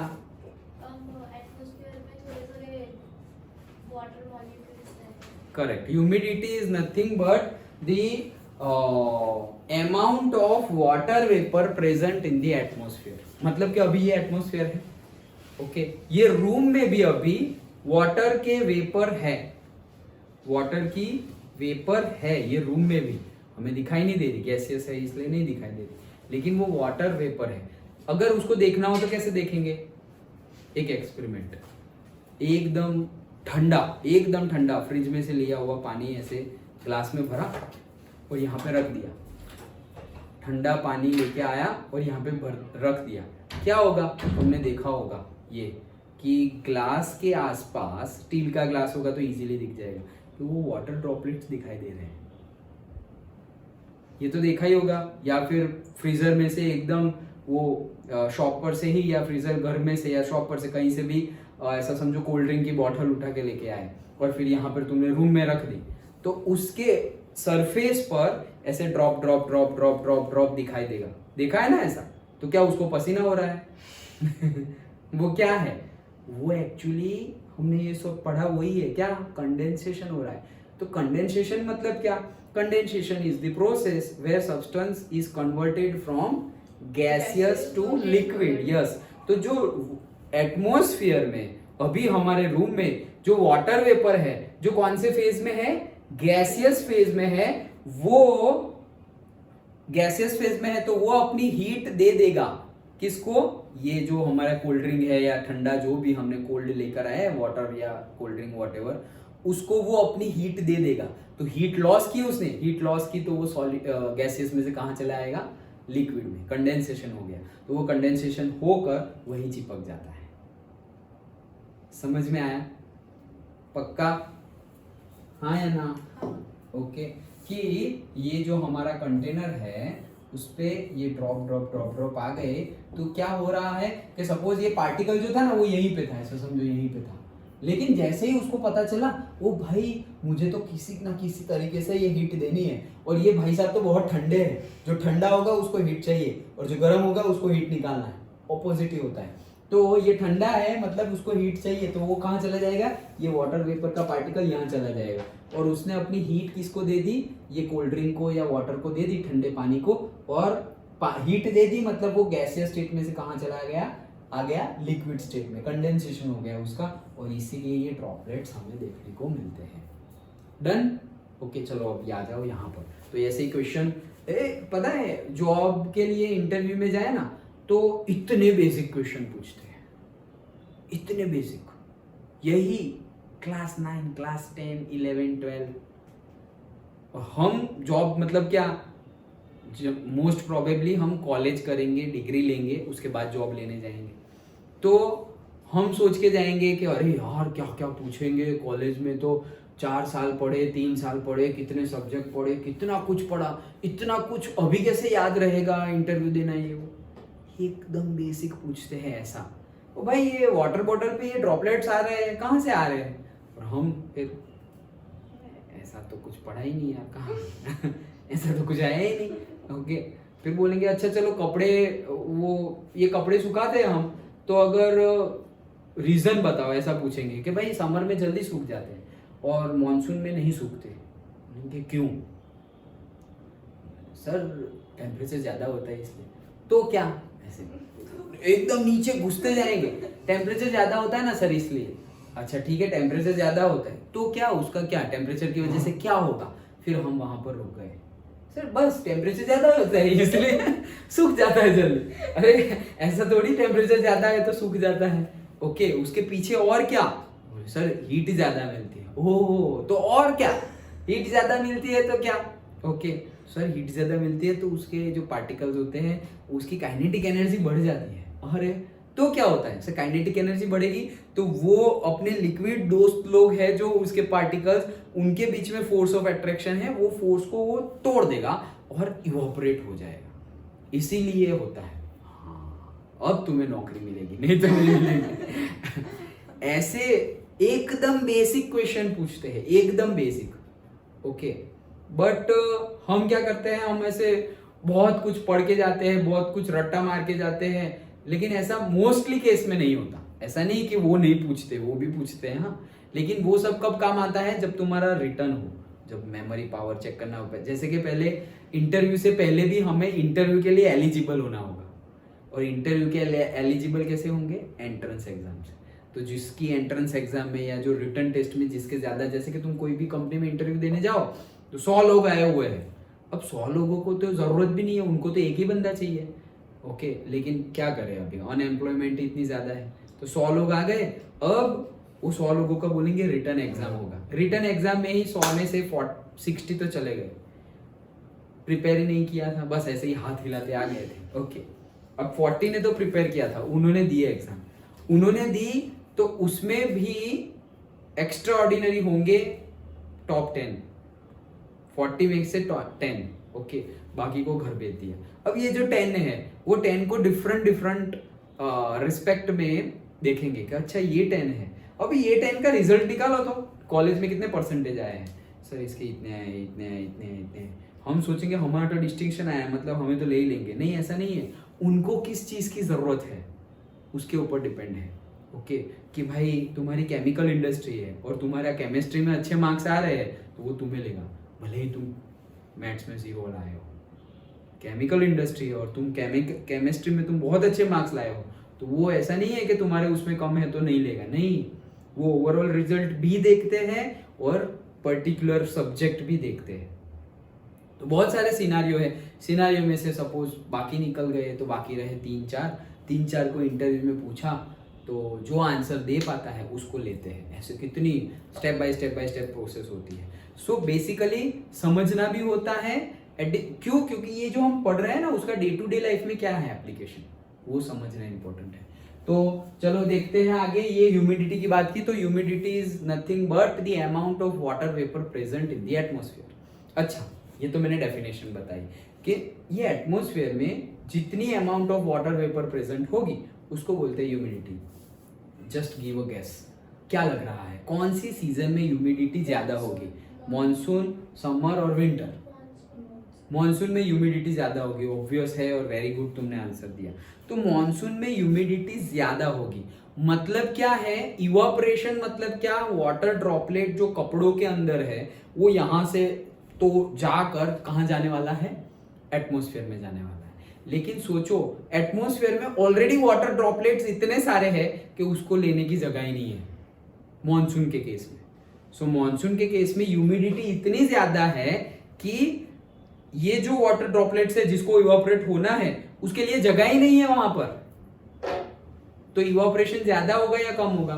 एटमॉस्फेयर में थोड़े वाटर मॉलिक्यूल्स हैं। Correct. Humidity is nothing but the amount of water vapour present in the atmosphere. मतलब कि अभी ये एटमॉस्फेयर है, ओके। ये रूम में भी अभी वाटर के वेपर है, वाटर की वेपर है ये रूम में भी, हमें दिखाई नहीं दे रही, गैसियस है इसलिए नहीं दिखाई दे रही, लेकिन वो वाटर वेपर है। अगर उसको देखना हो तो कैसे देखेंगे? एक एक्सपेरिमेंट, एकदम ठंडा फ्रिज में से लिया हुआ पानी ऐसे ग्लास में भरा और यहाँ पे रख दिया, ठंडा पानी लेके आया और यहाँ पे रख दिया, क्या होगा? तुमने देखा होगा ये कि ग्लास के आसपास, स्टील का ग्लास होगा तो इजीली दिख जाएगा कि वो वाटर ड्रॉपलेट्स दिखाई दे रहे हैं, ये तो देखा ही होगा। या फिर फ्रीजर में से एकदम वो शॉप पर से ही, या फ्रीजर घर में से या शॉप पर से कहीं से भी ऐसा समझो कोल्ड ड्रिंक की बॉटल उठा के लेके आए और फिर यहाँ पर तुमने रूम में रख दी, तो उसके सरफेस पर ऐसे drop drop drop drop drop drop दिखाई देगा। देखा है ना ऐसा? तो क्या उसको पसीना हो रहा है? वो क्या है? वो एक्चुअली हमने ये सब पढ़ा वही है, क्या? कंडेंसेशन हो रहा है। तो कंडेंसेशन मतलब क्या? Condensation is the process where substance is converted from gaseous to liquid. Yes, तो जो एटमॉस्फेयर में अभी हमारे रूम में जो वाटर वेपर है, जो कौन से फेज में है? गैसियस फेज में है। वो गैसियस फेज में है तो वो अपनी हीट दे देगा किसको? ये जो हमारा कोल्ड ड्रिंक है या ठंडा जो भी हमने कोल्ड लेकर आए हैं, वाटर या कोल्ड ड्रिंक व्हाटएवर, उसको वो अपनी हीट दे देगा। तो हीट लॉस की उसने, हीट लॉस की तो वो सॉलिड गैसियस में से कहाँ चला आएगा? लिक्विड में। कंडेंसेशन हो गया, तो वो कंडेंसेशन होकर वही चिपक जाता है। समझ में आया? पक्का? हाँ या ना? ओके। कि ये जो हमारा कंटेनर है उस पे ये ड्रॉप ड्रॉप ड्रॉप ड्रॉप आ गए, तो क्या हो रहा है कि सपोज ये पार्टिकल जो था ना वो यहीं पे था, ऐसा समझो यहीं पे था, लेकिन जैसे ही उसको पता चला ओ भाई मुझे तो किसी ना किसी तरीके से ये हीट देनी है, और ये भाई साहब तो बहुत ठंडे हैं, जो ठंडा होगा उसको हीट चाहिए और जो गर्म होगा उसको हीट निकालना है, ऑपोजिट ही होता है। तो ये ठंडा है मतलब उसको हीट चाहिए, तो वो कहाँ चला जाएगा? ये वाटर वेपर का पार्टिकल यहाँ चला जाएगा, और उसने अपनी हीट किसको दे दी? ये कोल्ड ड्रिंक को या वाटर को दे दी, ठंडे पानी को, और हीट दे दी, मतलब वो गैसियस स्टेट में से कहाँ चला गया? आ गया लिक्विड स्टेट में, कंडेंसेशन हो गया उसका, और इसीलिए ये ड्रॉपलेट्स हमें देखने को मिलते हैं। डन? ओके चलो अब आ जाओ यहाँ पर। तो ऐसे ही क्वेश्चन पता है जॉब के लिए इंटरव्यू में जाए ना तो इतने बेसिक क्वेश्चन पूछते हैं, इतने बेसिक, यही क्लास 9 क्लास 10 11 12। और हम जॉब मतलब क्या, जब मोस्ट प्रोबेबली हम कॉलेज करेंगे, डिग्री लेंगे, उसके बाद जॉब लेने जाएंगे, तो हम सोच के जाएंगे कि अरे यार क्या क्या पूछेंगे, कॉलेज में तो 4 साल पढ़े, 3 साल पढ़े, कितने सब्जेक्ट पढ़े, कितना कुछ पढ़ा, इतना कुछ अभी कैसे याद रहेगा, इंटरव्यू देना ये वो। एकदम बेसिक पूछते हैं ऐसा, ओ भाई ये वाटर बॉटल पे ये ड्रॉपलेट्स आ रहे हैं, कहाँ से आ रहे हैं? और हम फिर ऐसा तो कुछ पढ़ा ही नहीं यार, कहाँ ऐसा तो कुछ आया ही नहीं। ओके फिर बोलेंगे अच्छा चलो कपड़े, वो ये कपड़े सुखाते हैं हम, तो अगर रीजन बताओ, ऐसा पूछेंगे कि भाई समर में जल्दी सूख जाते हैं और मॉनसून में नहीं सूखते। बोलेंगे क्यों? सर टेम्परेचर ज्यादा होता है इसलिए। तो क्या, ऐसे एकदम नीचे घुसते जाएंगे, टेम्परेचर ज्यादा होता है ना सर इसलिए। अच्छा ठीक है टेम्परेचर ज्यादा होता है तो क्या, उसका क्या, टेम्परेचर की वजह से क्या होगा? फिर हम वहां पर रुक गए, सर बस टेम्परेचर ज्यादा होता है इसलिए सूख जाता है जल्दी। अरे ऐसा थोड़ी टेम्परेचर ज्यादा है तो सूख जाता है। ओके उसके पीछे और क्या? सर हीट ज्यादा मिलती है। ओह तो और क्या, हीट ज्यादा मिलती है तो क्या? ओके सर हीट ज्यादा मिलती है तो उसके जो पार्टिकल्स होते हैं उसकी काइनेटिक एनर्जी बढ़ जाती है। अरे तो क्या होता है? सर काइनेटिक एनर्जी बढ़ेगी तो वो अपने लिक्विड दोस्त लोग हैं जो उसके पार्टिकल्स, उनके बीच में फोर्स ऑफ अट्रैक्शन है, वो फोर्स को वो तोड़ देगा और इवोपरेट हो जाएगा, इसीलिए होता है। हाँ अब तुम्हें नौकरी मिलेगी, नहीं तो नहीं मिलेगी। ऐसे एकदम बेसिक क्वेश्चन पूछते हैं, एकदम बेसिक। ओके बट हम क्या करते हैं, हम ऐसे बहुत कुछ पढ़ के जाते हैं, बहुत कुछ रट्टा मार के जाते हैं, लेकिन ऐसा मोस्टली केस में नहीं होता। ऐसा नहीं कि वो नहीं पूछते, वो भी पूछते हैं हाँ, लेकिन वो सब कब काम आता है? जब तुम्हारा रिटर्न हो, जब मेमोरी पावर चेक करना होगा। जैसे कि पहले इंटरव्यू से पहले भी हमें इंटरव्यू के लिए एलिजिबल होना होगा, और इंटरव्यू के लिए एलिजिबल कैसे होंगे? एंट्रेंस एग्जाम से। तो जिसकी एंट्रेंस एग्जाम में या जो रिटर्न टेस्ट में जिसके ज्यादा, जैसे कि तुम कोई भी कंपनी में इंटरव्यू देने जाओ तो 100 लोग आए हुए हैं, अब 100 लोगों को तो जरूरत भी नहीं है, उनको तो एक ही बंदा चाहिए। ओके लेकिन क्या करें, अभी अनएम्प्लॉयमेंट इतनी ज्यादा है, तो 100 लोग आ गए, अब वो 100 लोगों का बोलेंगे रिटर्न एग्जाम होगा। रिटर्न एग्जाम में ही 100 में से 60 तो चले गए, प्रिपेयर ही नहीं किया था, बस ऐसे ही हाथ हिलाते आ गए थे। ओके अब 40 ने तो प्रिपेयर किया था, उन्होंने दिए एग्जाम, उन्होंने दी तो उसमें भी एक्स्ट्रा ऑर्डिनरी होंगे टॉप 10, 40 में से 10। ओके बाकी को घर भेज दिया। अब ये जो 10 है वो 10 को डिफरेंट रिस्पेक्ट में देखेंगे कि अच्छा ये 10 है, अब ये 10 का रिजल्ट निकालो तो कॉलेज में कितने परसेंटेज आए हैं, सर इसके इतने आए, इतने आए, इतने आए, इतने आए। हम सोचेंगे हमारा तो डिस्टिंक्शन आया मतलब हमें तो ले ही लेंगे, नहीं ऐसा नहीं है। उनको किस चीज की जरूरत है उसके ऊपर डिपेंड है। ओके कि भाई तुम्हारी केमिकल इंडस्ट्री है और तुम्हारा केमिस्ट्री में अच्छे मार्क्स आ रहे हैं तो वो तुम्हें लेगा, भले ही तुम मैथ्स में 0 लाए हो। केमिकल इंडस्ट्री है और तुम केमिस्ट्री में तुम बहुत अच्छे मार्क्स लाए हो, तो वो ऐसा नहीं है कि तुम्हारे उसमें कम है तो नहीं लेगा, नहीं, वो ओवरऑल रिजल्ट भी देखते हैं और पर्टिकुलर सब्जेक्ट भी देखते हैं। तो बहुत सारे सिनारियो है, सिनारियो में से सपोज बाकी निकल गए तो बाकी रहे 3-4 को इंटरव्यू में पूछा तो जो आंसर दे पाता है उसको लेते हैं। ऐसे कितनी स्टेप बाय स्टेप प्रोसेस होती है। सो बेसिकली समझना भी होता है, क्यों? क्योंकि ये जो हम पढ़ रहे हैं ना उसका डे टू डे लाइफ में क्या है एप्लीकेशन, वो समझना इंपॉर्टेंट है। तो चलो देखते हैं आगे। ये ह्यूमिडिटी की बात की, तो humidity is nothing but the amount of water vapour present in the atmosphere. अच्छा ये तो मैंने डेफिनेशन बताई कि ये एटमॉस्फेयर में जितनी amount of water vapour present होगी उसको बोलते हैं humidity. Just give a guess, क्या लग रहा है कौन सी सीजन में ह्यूमिडिटी ज्यादा होगी? मॉनसून, समर और विंटर? मॉनसून में ह्यूमिडिटी ज्यादा होगी, ऑब्वियस है और वेरी गुड तुमने आंसर दिया। तो मॉनसून में ह्यूमिडिटी ज्यादा होगी, मतलब क्या है? इवापोरेशन मतलब क्या? वाटर ड्रॉपलेट जो कपड़ों के अंदर है वो यहां से तो जाकर कहां जाने वाला है? एटमॉस्फेयर में जाने वाला है। लेकिन सोचो एटमॉस्फेयर में ऑलरेडी वाटर ड्रॉपलेट्स इतने सारे हैं कि उसको लेने की जगह ही नहीं है मॉनसून के केस में। सो मॉनसून के केस में ह्यूमिडिटी इतनी ज्यादा है कि ये जो वाटर ड्रॉपलेट्स है जिसको इवापोरेट होना है उसके लिए जगह ही नहीं है वहां पर, तो इवापोरेशन ज्यादा होगा या कम होगा?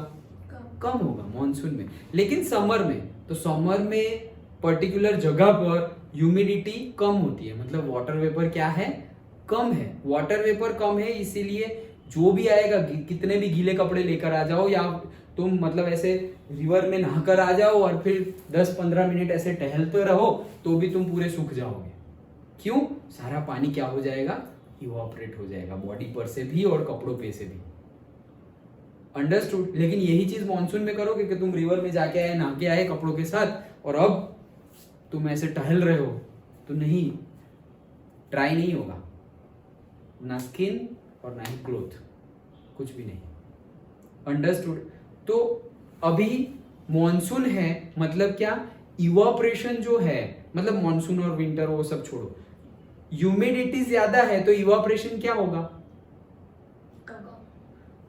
कम होगा मॉनसून में। लेकिन समर में, तो समर में पर्टिकुलर जगह पर ह्यूमिडिटी कम होती है, मतलब वाटर वेपर क्या है? कम है। वाटर वेपर कम है, इसीलिए जो भी आएगा, कितने भी गीले कपड़े लेकर आ जाओ या तुम मतलब ऐसे रिवर में नहाकर आ जाओ और फिर 10-15 मिनट ऐसे टहलते रहो तो भी तुम पूरे सूख जाओगे। क्यों? सारा पानी क्या हो जाएगा? इवापोरेट हो जाएगा बॉडी पर से भी और कपड़ों पे से भी। अंडरस्टूड? लेकिन यही चीज मॉनसून में करोगे कि तुम रिवर में जाके आए, नहा के आए कपड़ों के साथ और अब तुम ऐसे टहल रहे हो, तो नहीं, ड्राई नहीं होगा, ना स्किन और ना ही क्लोथ, कुछ भी नहीं। अंडरस्टूड? तो अभी मॉनसून है मतलब क्या? इवापोरेशन जो है, मतलब मॉनसून और विंटर वो सब छोड़ो, ह्यूमिडिटी ज्यादा है तो इवापोरेशन क्या होगा?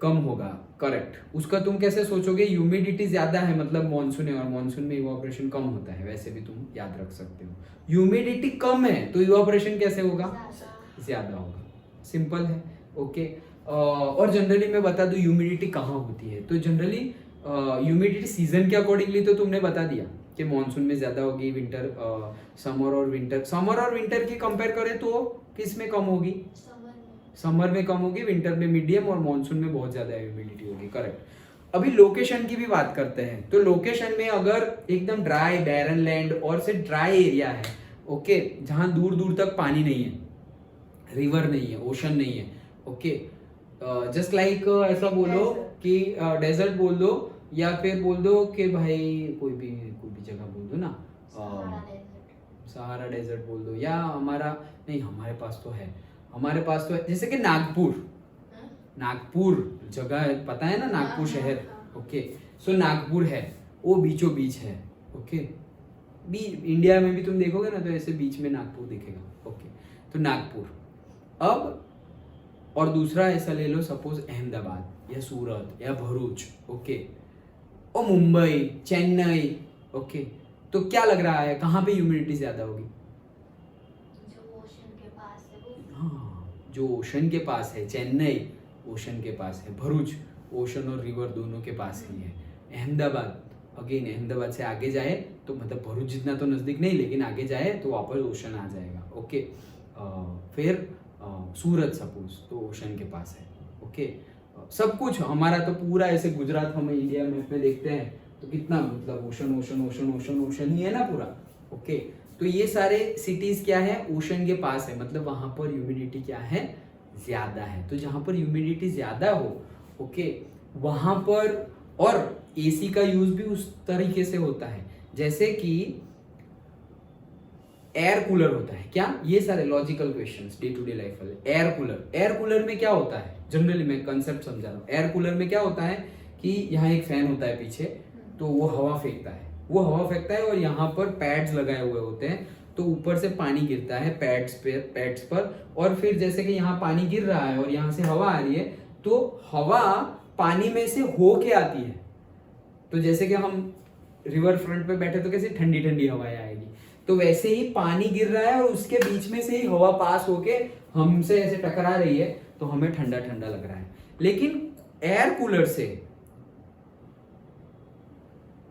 कम होगा। करेक्ट। उसका तुम कैसे सोचोगे? ह्यूमिडिटी ज्यादा है मतलब मॉनसून है और मॉनसून में इवापोरेशन कम होता है, वैसे भी तुम याद रख सकते हो। ह्यूमिडिटी कम है तो इवापोरेशन कैसे होगा? ज्यादा होगा। सिंपल है। ओके। और जनरली मैं बता दूं ह्यूमिडिटी कहाँ होती है, तो जनरली ह्यूमिडिटी सीजन के अकॉर्डिंगली तो तुमने बता दिया कि मॉनसून में ज्यादा होगी, विंटर समर और विंटर की कंपेयर करें तो किस में कम होगी? समर में कम होगी, विंटर में मीडियम और मॉनसून में बहुत ज्यादा ह्यूमिडिटी होगी। करेक्ट। अभी लोकेशन की भी बात करते हैं, तो लोकेशन में अगर एकदम ड्राई बैरन लैंड और से ड्राई एरिया है, ओके, जहां दूर दूर तक पानी नहीं है, रिवर नहीं है, ओशन नहीं है, ओके, जस्ट लाइक ऐसा बोलो कि डेजर्ट बोल दो या फिर बोल दो कि भाई कोई भी जगह बोल दो ना, सहारा डेजर्ट बोल दो, या हमारा नहीं, हमारे पास तो है जैसे कि नागपुर जगह है, पता है ना, नागपुर शहर। ओके, सो नागपुर है, वो बीचों बीच है। ओके, इंडिया में भी तुम देखोगे ना तो ऐसे बीच में नागपुर दिखेगा। ओके, तो नागपुर। अब और दूसरा ऐसा ले लो, सपोज अहमदाबाद या सूरत या भरूच, ओके, और मुंबई, चेन्नई, ओके, तो क्या लग रहा है कहाँ पे ह्यूमिडिटी ज्यादा होगी? जो ओशन के पास है, चेन्नई ओशन के पास है, भरूच ओशन और रिवर दोनों के पास ही है। अहमदाबाद से आगे जाए तो मतलब भरूच जितना तो नजदीक नहीं, लेकिन आगे जाए तो वापस ओशन आ जाएगा। ओके, फिर सूरत सपोज तो ओशन के पास है। ओके, सब कुछ हमारा तो पूरा ऐसे गुजरात हम इंडिया मैप में देखते हैं तो कितना मतलब ओशन ही है ना पूरा। ओके, तो ये सारे सिटीज क्या है? ओशन के पास है, मतलब वहां पर ह्यूमिडिटी क्या है? ज्यादा है। तो जहां पर ह्यूमिडिटी ज्यादा हो, ओके, वहां पर, और एसी का यूज भी उस तरीके से होता है जैसे कि एयर कूलर होता है। क्या? ये सारे logical questions day to day life वाले। एयर कूलर में क्या होता है? जनरली मैं कंसेप्ट समझा रहा हूँ। एयर कूलर में क्या होता है कि यहाँ एक फैन होता है पीछे, तो वो हवा फेंकता है और यहाँ पर पैड्स लगाए हुए होते हैं, तो ऊपर से पानी गिरता है पैड्स पर, और फिर जैसे कि यहाँ पानी गिर रहा है और यहाँ से हवा आ रही है, तो हवा पानी में से हो के आती है। तो जैसे कि हम रिवर फ्रंट पे बैठे तो कैसे ठंडी ठंडी हवाएं आएगी, तो वैसे ही पानी गिर रहा है और उसके बीच में से ही हवा पास होके हमसे ऐसे टकरा रही है, तो हमें ठंडा ठंडा लग रहा है। लेकिन एयर कूलर से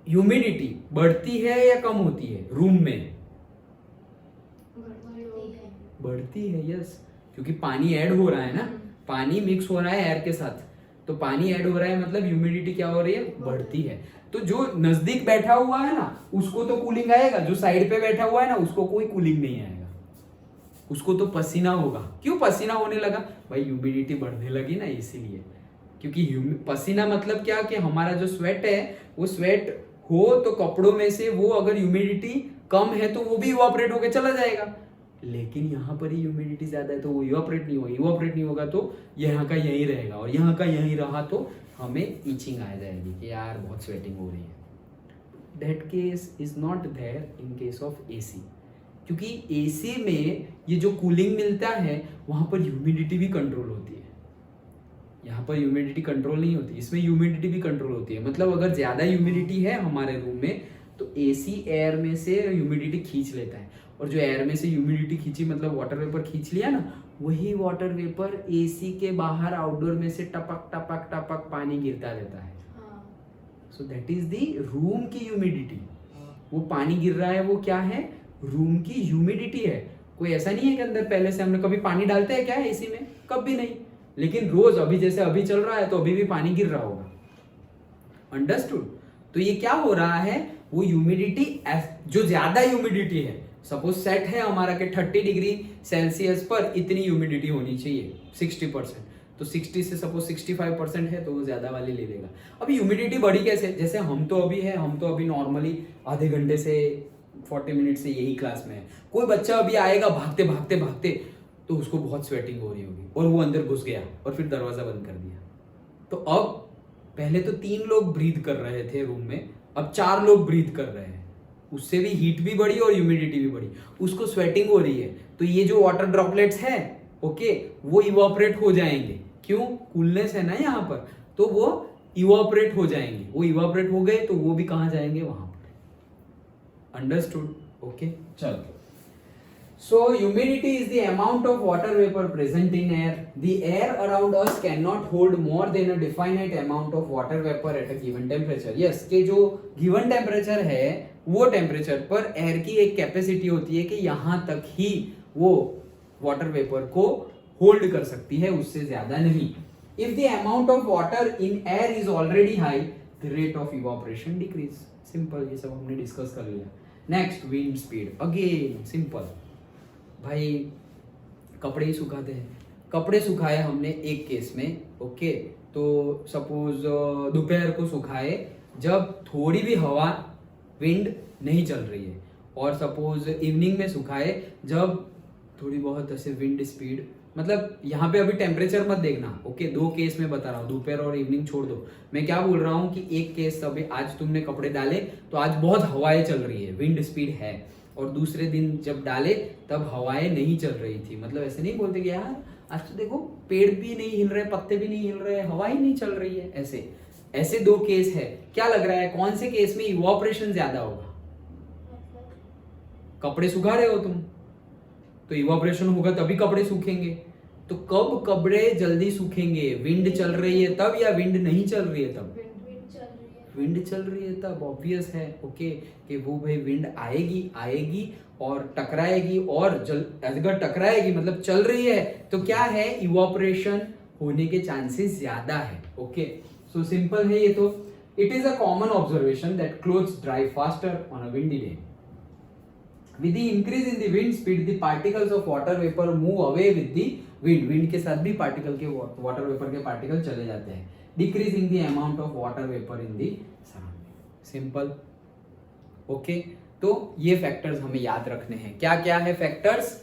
ह्यूमिडिटी बढ़ती है या कम होती है? रूम में बढ़ती है। यस, क्योंकि पानी ऐड हो रहा है ना, पानी मिक्स हो रहा है एयर के साथ, तो पानी ऐड हो रहा है मतलब ह्यूमिडिटी क्या हो रही है? बढ़ती है। तो जो नजदीक बैठा हुआ है ना उसको तो कूलिंग आएगा, जो साइड पे बैठा हुआ है ना उसको कोई कूलिंग नहीं आएगा, उसको तो पसीना होगा। क्यों पसीना होने लगा? भाई ह्यूमिडिटी बढ़ने लगी ना, इसीलिए। क्योंकि पसीना मतलब क्या कि हमारा जो स्वेट है वो स्वेट हो तो कपड़ों में से वो अगर ह्यूमिडिटी कम है तो वो भी इवापोरेट होकर चला जाएगा, लेकिन यहाँ पर ही ह्यूमिडिटी ज्यादा है तो वो इवापोरेट नहीं होगा तो यहाँ का यही रहेगा, और यहाँ का यही रहा तो हमें ईचिंग आ जाएगी कि यार बहुत स्वेटिंग हो रही है। That case is not there in case of AC, क्योंकि एसी में ये जो कूलिंग मिलता है वहां पर ह्यूमिडिटी भी कंट्रोल होती है, यहाँ पर ह्यूमिडिटी कंट्रोल नहीं होती, इसमें ह्यूमिडिटी भी कंट्रोल होती है। मतलब अगर ज्यादा ह्यूमिडिटी है हमारे रूम में तो एसी एयर में से ह्यूमिडिटी खींच लेता है, और जो एयर में से ह्यूमिडिटी खींची मतलब वाटर वेपर खींच लिया ना, वही वाटर वेपर एसी के बाहर आउटडोर में से टपक टपक टपक पानी गिरता रहता है। हाँ। So that is the room की ह्यूमिडिटी। वो पानी गिर रहा है वो क्या है, रूम की ह्यूमिडिटी है। कोई ऐसा नहीं है कि अंदर पहले से हमने कभी पानी डालते हैं क्या एसी में, कभी नहीं, लेकिन रोज अभी जैसे अभी चल रहा है तो अभी भी पानी गिर रहा होगा। अंडरस्टूड? तो ये क्या हो रहा है, वो ह्यूमिडिटी जो ज्यादा ह्यूमिडिटी है, सपोज सेट है हमारा कि 30 डिग्री सेल्सियस पर इतनी ह्यूमिडिटी होनी चाहिए 60%, तो 60 से सपोज 65% है तो वो ज्यादा वाली ले लेगा। अभी ह्यूमिडिटी बढ़ी कैसे, जैसे हम तो अभी नॉर्मली आधे घंटे से 40 मिनट से यही क्लास में है। कोई बच्चा अभी आएगा भागते भागते भागते, तो उसको बहुत स्वेटिंग हो रही होगी और वो अंदर घुस गया और फिर दरवाजा बंद कर दिया। तो अब पहले तो 3 लोग ब्रीथ कर रहे थे रूम में, अब 4 लोग ब्रीथ कर रहे हैं, उससे भी हीट भी बढ़ी और ह्यूमिडिटी भी बढ़ी, उसको स्वेटिंग हो रही है। तो ये जो वाटर ड्रॉपलेट्स है ओके, वो इवापोरेट हो जाएंगे। क्यों? कूलनेस है ना यहाँ पर, तो वो इवापोरेट हो जाएंगे। वो इवापोरेट हो गए तो वो भी कहाँ जाएंगे, वहां पर। अंडरस्टूड? ओके, चलो। So humidity is the amount of water vapor present in air. The air around us cannot hold more than a definite amount of water vapor at a given temperature. Yes, कि जो given temperature है वो टेम्परेचर पर एयर की एक कैपेसिटी होती है कि यहाँ तक ही वो वाटर वेपर को होल्ड कर सकती है, उससे ज्यादा नहीं। If the amount of water in air is already high, the rate of evaporation decrease. Simple, ये सब हमने डिस्कस कर लिया। Next, wind speed. Again simple भाई, कपड़े ही सुखाते हैं। कपड़े सुखाए हमने एक केस में ओके, तो सपोज दोपहर को सुखाए जब थोड़ी भी हवा विंड नहीं चल रही है, और सपोज इवनिंग में सुखाए जब थोड़ी बहुत ऐसे विंड स्पीड, मतलब यहाँ पे अभी टेम्परेचर मत देखना ओके, 2 केस में बता रहा हूँ, दोपहर और इवनिंग छोड़ दो। मैं क्या बोल रहा हूँ कि एक केस अभी आज तुमने कपड़े डाले तो आज बहुत हवाएं चल रही है, विंड स्पीड है, और दूसरे दिन जब डाले तब हवाएं नहीं चल रही थी। मतलब ऐसे नहीं बोलते कि यार आज तो देखो पेड़ भी नहीं हिल रहे, पत्ते भी नहीं हिल रहे, हवा ही नहीं चल रही है। ऐसे 2 केस है। क्या लग रहा है कौन से केस में इवापोरेशन ज्यादा होगा? कपड़े सुखा रहे हो तुम तो इवापोरेशन होगा तभी कपड़े सूखेंगे। तो कब कपड़े जल्दी सूखेंगे, विंड चल रही है तब या विंड नहीं चल रही है तब? विंड चल रही है तब। ऑब्वियस है ओके कि वो भाई विंड आएगी और टकराएगी, और अगर टकराएगी मतलब चल रही है तो क्या है, इवापोरेशन होने के चांसेस ज्यादा है। ओके, सो सिंपल है ये तो। It is a common observation that clothes dry faster on a windy day. With the increase in the wind speed, the particles of water vapor move away with the wind. Wind के साथ भी पार्टिकल के वाटर वेपर के पार्टिकल चले जाते हैं, decreasing the amount of water vapor in the surrounding. Simple. Okay, तो ये फैक्टर्स हमें याद रखने हैं। क्या क्या है फैक्टर्स?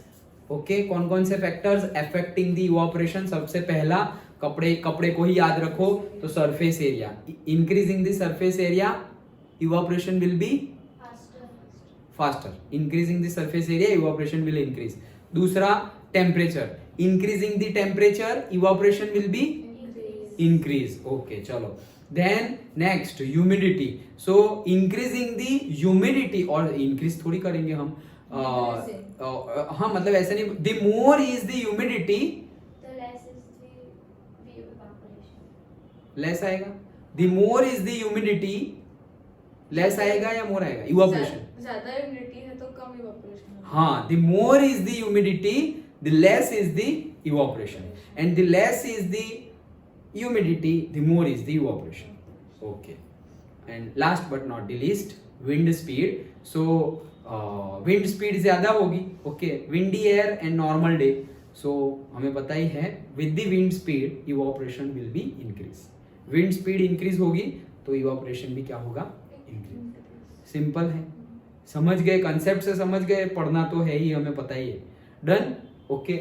ओके, कौन कौन से फैक्टर्स अफेक्टिंग द इवापोरेशन? सबसे पहला कपड़े को ही याद रखो, तो surface area. Increasing the surface area, evaporation will be faster. Increasing the surface area, evaporation will increase. दूसरा, temperature. Increasing the temperature, evaporation will be increase. Okay, चलो. Then next, humidity. So increasing the humidity, और increase थोड़ी करेंगे हम, हाँ मतलब ऐसा नहीं, the more is the humidity, the less is the evaporation. less आएगा. The more is the humidity, less आएगा या more आएगा? Evaporation. ज्यादा ह्यूमिडिटी है तो कम इवापोरेशन। हाँ, the more is the humidity, the less is the evaporation, and the less is the humidity, the more is the evaporation. Okay, and last but not the least, wind speed. So wind speed ज्यादा होगी okay, windy air and normal day. So हमें पता ही है with the wind speed evaporation will be increase. Wind speed increase होगी तो evaporation भी क्या होगा? Increase. Simple है, समझ गए, कंसेप्ट से समझ गए, पढ़ना तो है ही, हमें पता ही है। Done? Okay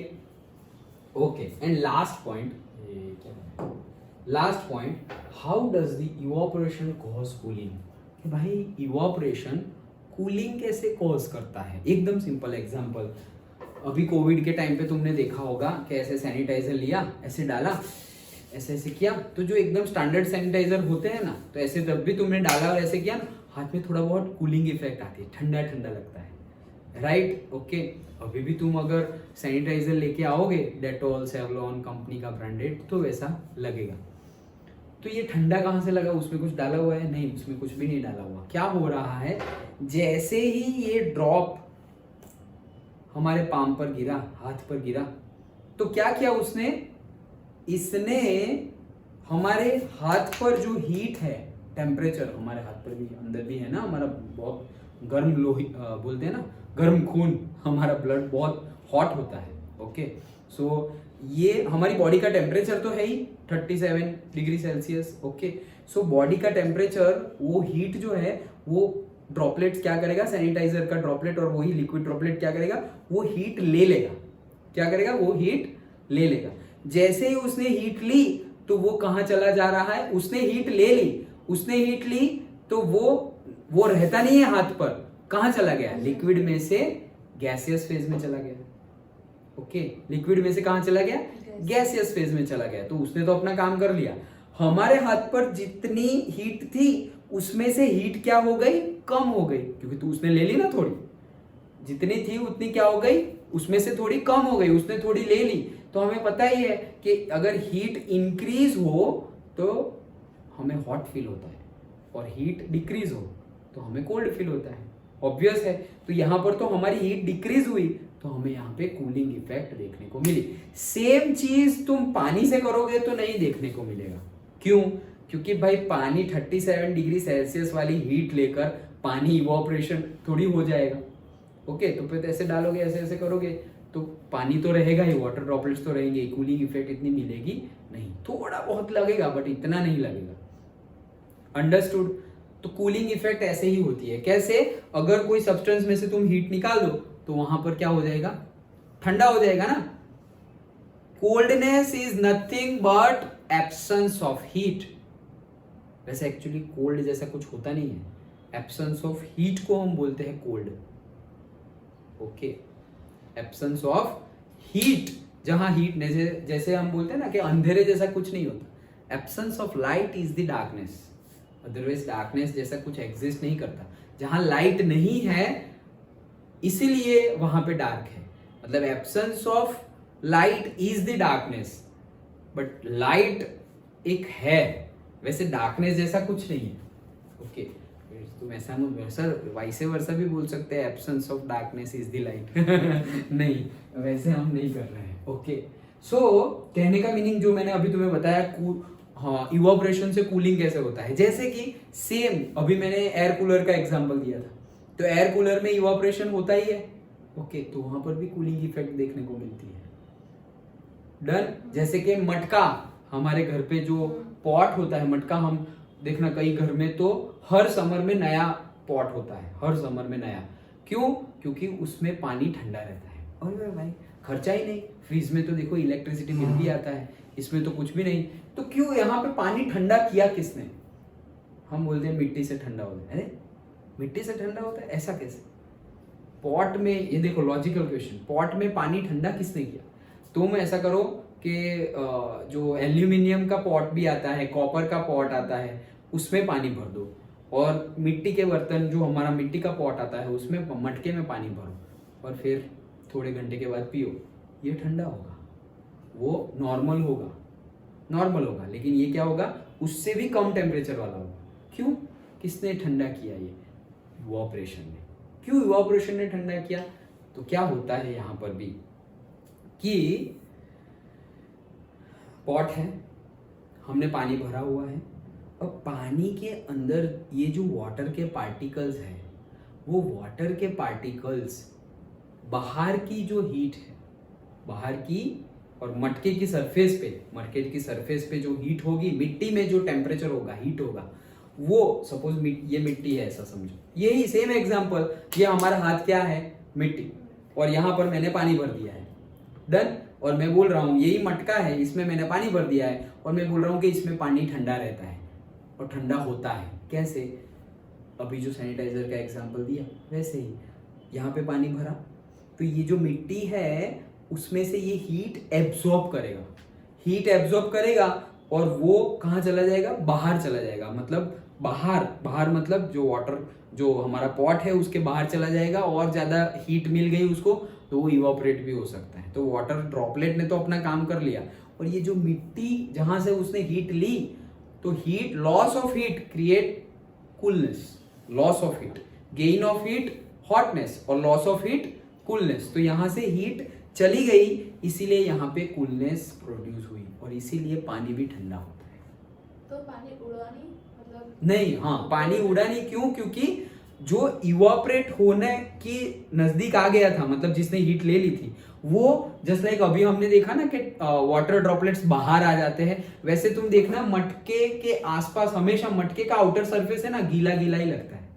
okay, and last point, how does the evaporation cause cooling? कि भाई इवापोरेशन कूलिंग कैसे कॉज करता है? एकदम सिंपल एग्जांपल, अभी कोविड के टाइम पे तुमने देखा होगा कि ऐसे सैनिटाइजर लिया, ऐसे डाला, ऐसे किया, तो जो एकदम स्टैंडर्ड सैनिटाइजर होते हैं ना, तो ऐसे जब भी तुमने डाला और ऐसे किया, हाथ में थोड़ा बहुत कूलिंग इफेक्ट आती है, ठंडा ठंडा लगता है, राइट? ओके, अभी भी तुम अगर सैनिटाइजर लेके आओगे डेटॉल सेवलॉन कंपनी का ब्रांडेड, तो वैसा लगेगा। तो ये ठंडा कहाँ से लगा? उसमें कुछ डाला हुआ है? नहीं, उसमें कुछ भी नहीं डाला हुआ। क्या हो रहा है, जैसे ही ये ड्रॉप हमारे पाम पर गिरा, हाथ पर गिरा, तो क्या किया उसने? इसने हमारे हाथ पर जो हीट है, टेम्परेचर, हमारे हाथ पर भी अंदर भी है ना, हमारा बहुत गर्म लोही बोलते हैं ना, गर्म खून, हमारा ब्लड बहुत हॉट होता है। ओके, सो ये हमारी बॉडी का टेम्परेचर तो है ही 37 degree Celsius. Okay, so body का टेम्परेचर, वो हीट जो है, वो ड्रॉपलेट्स क्या करेगा, सैनिटाइजर का ड्रॉपलेट और वही लिक्विड ड्रॉपलेट क्या करेगा, वो हीट ले लेगा। क्या करेगा? वो हीट ले लेगा। जैसे ही उसने हीट ली तो वो कहां चला जा रहा है? उसने हीट ले ली, उसने हीट ली तो वो रहता नहीं है हाथ पर, कहां चला गया? लिक्विड में से गैसियस फेज में चला गया। ओके, लिक्विड में से कहां चला गया? गैसियस फेज में चला गया। तो उसने तो अपना काम कर लिया। हमारे हाथ पर जितनी हीट थी उसमें से हीट क्या हो गई? कम हो गई, क्योंकि तो उसने ले ली ना थोड़ी, जितनी थी उतनी क्या हो गई? उसमें से थोड़ी कम हो गई, उसने थोड़ी ले ली। तो हमें पता ही है कि अगर हीट इंक्रीज हो तो हमें हॉट फील होता है, और हीट डिक्रीज हो तो हमें कोल्ड फील होता है। ऑब्वियस है। तो यहां पर तो हमारी हीट डिक्रीज हुई तो हमें यहाँ पे कूलिंग इफेक्ट देखने को मिली। सेम चीज तुम पानी से करोगे तो नहीं देखने को मिलेगा। क्यों? क्योंकि भाई पानी 37 डिग्री सेल्सियस वाली हीट लेकर पानी इवोपरेशन थोड़ी हो जाएगा। ओके, तो फिर ऐसे डालोगे, ऐसे ऐसे करोगे तो पानी तो रहेगा ही, वाटर ड्रॉपलेट्स तो रहेंगे, कूलिंग इफेक्ट इतनी मिलेगी नहीं, थोड़ा बहुत लगेगा बट इतना नहीं लगेगा। अंडरस्टूड? तो कूलिंग इफेक्ट ऐसे ही होती है। कैसे? अगर कोई सब्सटेंस में से तुम हीट निकाल दो तो वहां पर क्या हो जाएगा? ठंडा हो जाएगा ना। Coldness is nothing but absence of heat. वैसे एक्चुअली कोल्ड जैसा कुछ होता नहीं है, एब्सेंस ऑफ हीट को हम बोलते हैं cold. Okay, absence of heat, जहां हीट जैसे हम बोलते हैं ना कि अंधेरे जैसा कुछ नहीं होता। Absence of light is the darkness. Otherwise darkness जैसा कुछ एग्जिस्ट नहीं करता। जहां लाइट नहीं है इसीलिए वहां पे डार्क है। मतलब absence of light is the darkness, but light एक है, वैसे डार्कनेस जैसा कुछ नहीं है। ओके, तुम ऐसा वैसा वाइसे वर्सा भी बोल सकते हैं, absence of darkness is the light. नहीं, वैसे हम नहीं कर रहे हैं। ओके, सो कहने का मीनिंग जो मैंने अभी तुम्हें बताया, हाँ, इवोपरेशन से कूलिंग कैसे होता है। जैसे कि सेम अभी मैंने एयर कूलर का एग्जांपल दिया था, तो एयर कूलर में इवोपरेशन होता ही है। ओके, तो वहां पर भी कूलिंग इफेक्ट देखने को मिलती है। डन? जैसे कि मटका, हमारे घर पे जो पॉट होता है मटका, हम देखना कई घर में तो हर समर में नया पॉट होता है, हर समर में नया। क्यों? क्योंकि उसमें पानी ठंडा रहता है। और भाई खर्चा ही नहीं, फ्रिज में तो देखो इलेक्ट्रिसिटी बिल भी आता है, इसमें तो कुछ भी नहीं। तो क्यों यहाँ पे पानी ठंडा किया किसने? हम बोलते हैं मिट्टी से ठंडा होता है। अरे मिट्टी से ठंडा होता है, ऐसा कैसे? पॉट में, ये देखो लॉजिकल क्वेश्चन, पॉट में पानी ठंडा किसने किया? तुम ऐसा करो कि जो एल्यूमिनियम का पॉट भी आता है, कॉपर का पॉट आता है, उसमें पानी भर दो, और मिट्टी के बर्तन जो हमारा मिट्टी का पॉट आता है उसमें मटके में पानी भरो, और फिर थोड़े घंटे के बाद पियो। ये ठंडा होगा, वो नॉर्मल होगा, लेकिन ये क्या होगा? उससे भी कम टेम्परेचर वाला होगा। क्यों? किसने ठंडा किया? ये इवोपरेशन ने। क्यों इवोपरेशन ने ठंडा किया? तो क्या होता है यहां पर भी कि पॉट है, हमने पानी भरा हुआ है, अब पानी के अंदर ये जो वाटर के पार्टिकल्स हैं, वो वाटर के पार्टिकल्स बाहर की जो हीट है, बाहर की और मटके की सरफेस पे जो हीट होगी, मिट्टी में जो टेम्परेचर होगा, हीट होगा, वो सपोज ये मिट्टी है ऐसा समझो। यही सेम एग्जांपल, ये हमारा हाथ क्या है? मिट्टी, और यहां पर मैंने पानी भर दिया है। डन? और मैं बोल रहा हूं यही मटका है, इसमें मैंने पानी भर दिया है, और मैं बोल रहा हूं कि इसमें पानी ठंडा रहता है और ठंडा होता है। कैसे? अभी जो सैनिटाइजर का एग्जांपल दिया वैसे ही यहाँ पे पानी भरा, तो ये जो मिट्टी है उसमें से ये हीट एब्जॉर्ब करेगा, और वो कहाँ चला जाएगा? बाहर चला जाएगा। मतलब बाहर मतलब जो वाटर जो हमारा पॉट है उसके बाहर चला जाएगा, और ज्यादा हीट मिल गई उसको तो वो इवापोरेट भी हो सकता है। तो वाटर ड्रॉपलेट ने तो अपना काम कर लिया, और ये जो मिट्टी जहां से उसने हीट ली, तो heat, loss of heat create coolness, loss of heat, gain of heat hotness, और लॉस ऑफ हीट कूलनेस। तो यहां से हीट चली गई, इसीलिए यहाँ पे कूलनेस प्रोड्यूस हुई, और इसीलिए पानी भी ठंडा होता है। तो पानी उड़ा नहीं, मतलब नहीं, हाँ, पानी उड़ा नहीं। क्यों? क्योंकि जो इवापोरेट होने की नजदीक आ गया था, मतलब जिसने हीट ले ली थी, वो जस्ट लाइक अभी हमने देखा ना कि वाटर ड्रॉपलेट्स बाहर आ जाते हैं, वैसे तुम देखना मटके के आसपास हमेशा मटके का आउटर सरफेस है ना, गीला गीला ही लगता है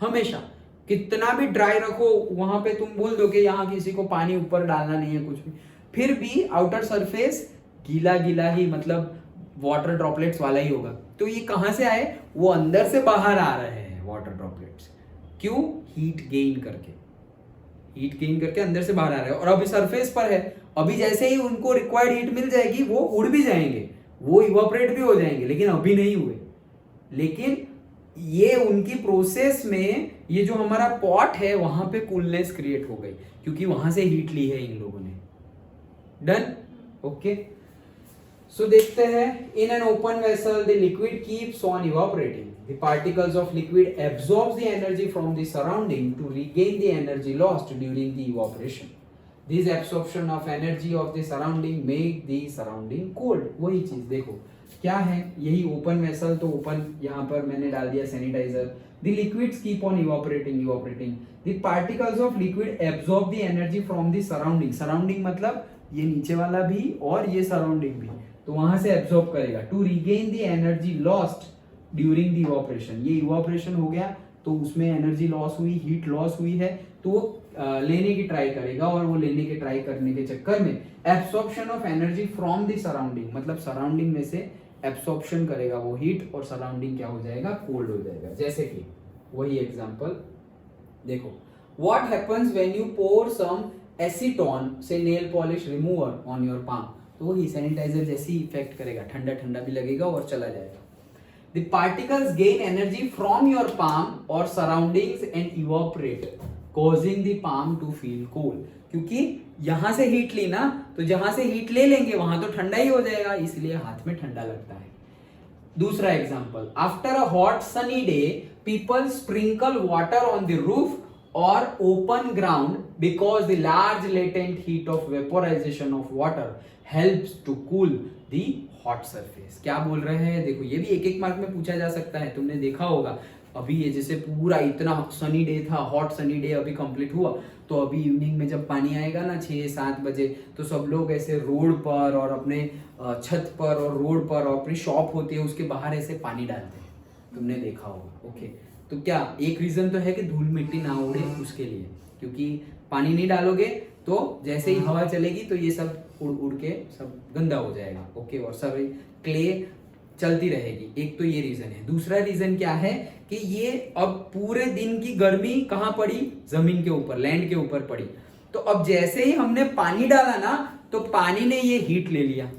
हमेशा। कितना भी ड्राई रखो, वहां पे तुम बोल दो कि यहाँ किसी को पानी ऊपर डालना नहीं है कुछ भी, फिर भी आउटर सरफेस गीला गीला ही, मतलब वाटर ड्रॉपलेट्स वाला ही होगा। तो ये कहां से आए? वो अंदर से बाहर आ रहे हैं वाटर ड्रॉपलेट्स। क्यों? हीट गेन करके, हीट गेन करके अंदर से बाहर आ रहे हैं, और अभी सरफेस पर है। अभी जैसे ही उनको रिक्वायर्ड हीट मिल जाएगी, वो उड़ भी जाएंगे, वो इवापोरेट भी हो जाएंगे, लेकिन अभी नहीं हुए। लेकिन ये उनकी प्रोसेस में, ये जो हमारा पॉट है वहां पे कूलनेस क्रिएट हो गई, क्योंकि वहां से हीट ली है इन लोगों ने। डन? ओके, सो देखते हैं, in an open vessel the liquid keeps on evaporating, the particles of liquid absorbs the energy from the surrounding to regain the energy lost during the evaporation. This absorption of energy of the surrounding make the surrounding cold. वही चीज देखो क्या है, यही ओपन वेसल, तो ओपन यहाँ पर मैंने डाल दिया sanitiser. The liquids keep on evaporating. The particles of liquid absorb the energy from the surrounding. Surrounding मतलब ये नीचे वाला भी और ये surrounding भी, तो वहां से absorb करेगा। To regain the energy lost during the evaporation. ये evaporation हो गया, तो उसमें एनर्जी लॉस हुई, हीट लॉस हुई है, तो लेने की ट्राई करेगा, और वो लेने की ट्राई करने के चक्कर में absorption of energy from the surrounding, मतलब सराउंडिंग में से एब्सॉर्प्शन करेगा वो हीट, और सराउंडिंग क्या हो जाएगा? कोल्ड हो जाएगा। जैसे कि वही एग्जांपल देखो, what happens when you pour some acetone से nail polish remover on your palm, तो वही सैनिटाइजर जैसी इफेक्ट करेगा, ठंडा ठंडा भी लगेगा और चला जाएगा। The particles gain energy from your palm or surroundings and evaporate, causing the palm to feel cold. क्योंकि यहां से हीट ली ना, तो जहां से हीट ले लेंगे वहां तो ठंडा ही हो जाएगा, इसलिए हाथ में ठंडा लगता है। दूसरा example, after a hot sunny day people sprinkle water on the roof or open ground because the large latent heat of vaporization of water helps to cool the hot surface। क्या बोल रहे हैं? देखो, ये भी एक एक मार्क में पूछा जा सकता है। तुमने देखा होगा अभी ये जैसे पूरा इतना सनी डे था, हॉट सनी डे अभी कंप्लीट हुआ, तो अभी इवनिंग में जब पानी आएगा ना 6-7 बजे, तो सब लोग ऐसे रोड पर और अपने छत पर और रोड पर और अपनी शॉप होती है उसके बाहर ऐसे पानी डालते हैं, तुमने देखा होगा। ओके, तो क्या एक रीजन तो है कि धूल मिट्टी ना उड़े उसके लिए, क्योंकि पानी नहीं डालोगे तो जैसे ही हवा चलेगी तो ये सब उड़ उड़ के सब गंदा हो जाएगा। ओके, और सब क्ले चलती रहेगी। एक तो ये रीजन है। दूसरा रीजन क्या है कि ये अब पूरे दिन की गर्मी कहाँ पड़ी? जमीन के ऊपर, लैंड के ऊपर पड़ी। तो अब जैसे ही हमने पानी डाला ना, तो पानी ने ये हीट ले लिया।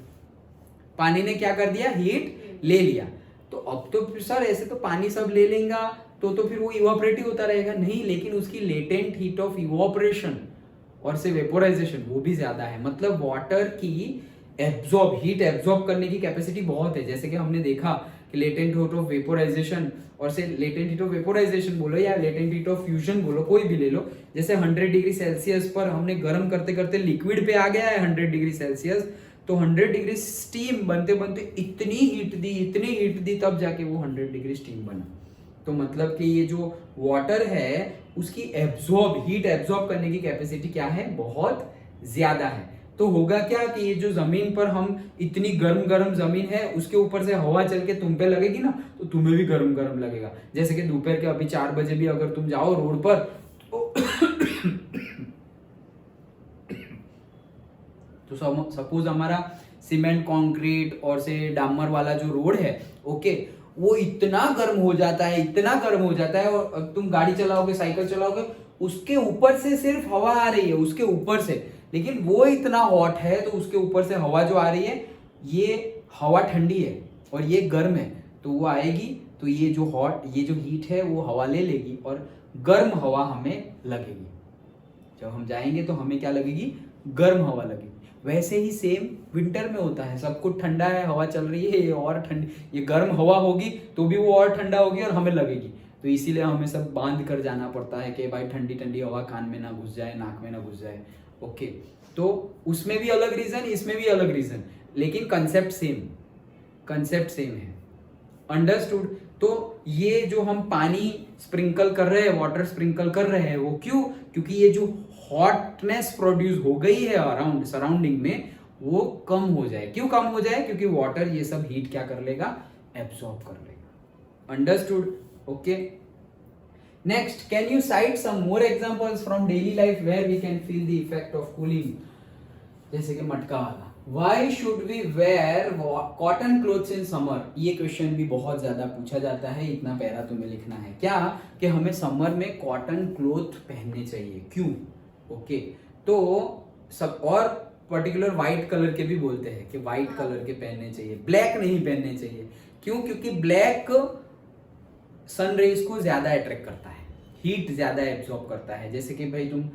पानी ने क्या कर दिया? हीट ले लिया। तो अब तो सर ऐसे तो पानी सब ले लेगा तो फिर वो इवापोरेट ही होता रहेगा। नहीं, लेकिन उसकी लेटेंट हीट ऑफ इवापोरेशन और से वेपोराइजेशन वो भी ज्यादा है। मतलब वाटर की हीट एब्जॉर्ब करने की कैपेसिटी बहुत है। जैसे कि हमने देखा कि लेटेंट हीट ऑफ वेपोराइजेशन और से लेटेंट हीट ऑफ वेपोराइजेशन बोलो या लेटेंट हीट ऑफ फ्यूजन बोलो, कोई भी ले लो। जैसे 100 डिग्री सेल्सियस पर हमने गर्म करते करते लिक्विड पे आ गया है 100 डिग्री सेल्सियस, तो 100 डिग्री स्टीम बनते बनते इतनी हीट दी तब जाके वो 100 डिग्री स्टीम बना। तो मतलब कि ये जो वाटर है उसकी हीट एब्जॉर्ब करने की कैपेसिटी क्या है? बहुत ज्यादा है। तो होगा क्या कि ये जो जमीन पर हम इतनी गर्म जमीन है उसके ऊपर से हवा चल के तुम पे लगेगी ना, तो तुम्हें भी गर्म लगेगा। जैसे कि दोपहर के अभी 4 बजे भी अगर तुम जाओ रोड पर तो सपोज हमारा सीमेंट कंक्रीट और से डामर वाला जो रोड है, ओके, वो इतना गर्म हो जाता है और तुम गाड़ी चलाओगे, साइकिल चलाओगे, उसके ऊपर से सिर्फ हवा आ रही है उसके ऊपर से, लेकिन वो इतना हॉट है तो उसके ऊपर से हवा जो आ रही है, ये हवा ठंडी है और ये गर्म है, तो वो आएगी तो ये जो हीट है वो हवा ले लेगी और गर्म हवा हमें लगेगी। जब हम जाएंगे तो हमें क्या लगेगी, गर्म हवा लगेगी। वैसे ही सेम विंटर में होता है, सब कुछ ठंडा है, हवा चल रही है, ये और ठंडी, ये गर्म हवा होगी तो भी वो और ठंडा होगी और हमें लगेगी। तो इसीलिए हमें सब बांध कर जाना पड़ता है कि भाई ठंडी ठंडी हवा कान में ना घुस जाए, नाक में ना घुस जाए। ओके, तो उसमें भी अलग रीजन, इसमें भी अलग रीजन, लेकिन कंसेप्ट सेम है। अंडरस्टूड? तो ये जो हम पानी स्प्रिंकल कर रहे हैं, वाटर स्प्रिंकल कर रहे हैं, वो क्यों? क्योंकि ये जो हॉटनेस प्रोड्यूस हो गई है अराउंड सराउंडिंग में, वो कम हो जाए। क्यों कम हो जाए? क्योंकि वाटर ये सब हीट क्या कर लेगा, एब्सॉर्ब कर लेगा। Understood? Okay, next, can you cite some more examples from daily life where we can feel the effect of cooling? जैसे कि मटका वाला, Why should we wear cotton clothes in summer? ये क्वेश्चन भी बहुत ज्यादा पूछा जाता है, इतना पैरा तुम्हें लिखना है क्या कि हमें समर में कॉटन क्लोथ पहनने चाहिए, क्यों? ओके, तो सब और पर्टिकुलर व्हाइट कलर के भी बोलते हैं कि व्हाइट कलर के पहनने चाहिए, ब्लैक नहीं पहनने चाहिए। क्यों? क्योंकि ब्लैक सन रेज को ज्यादा अट्रैक्ट करता है, हीट ज्यादा एब्जॉर्ब करता है। जैसे कि भाई तुम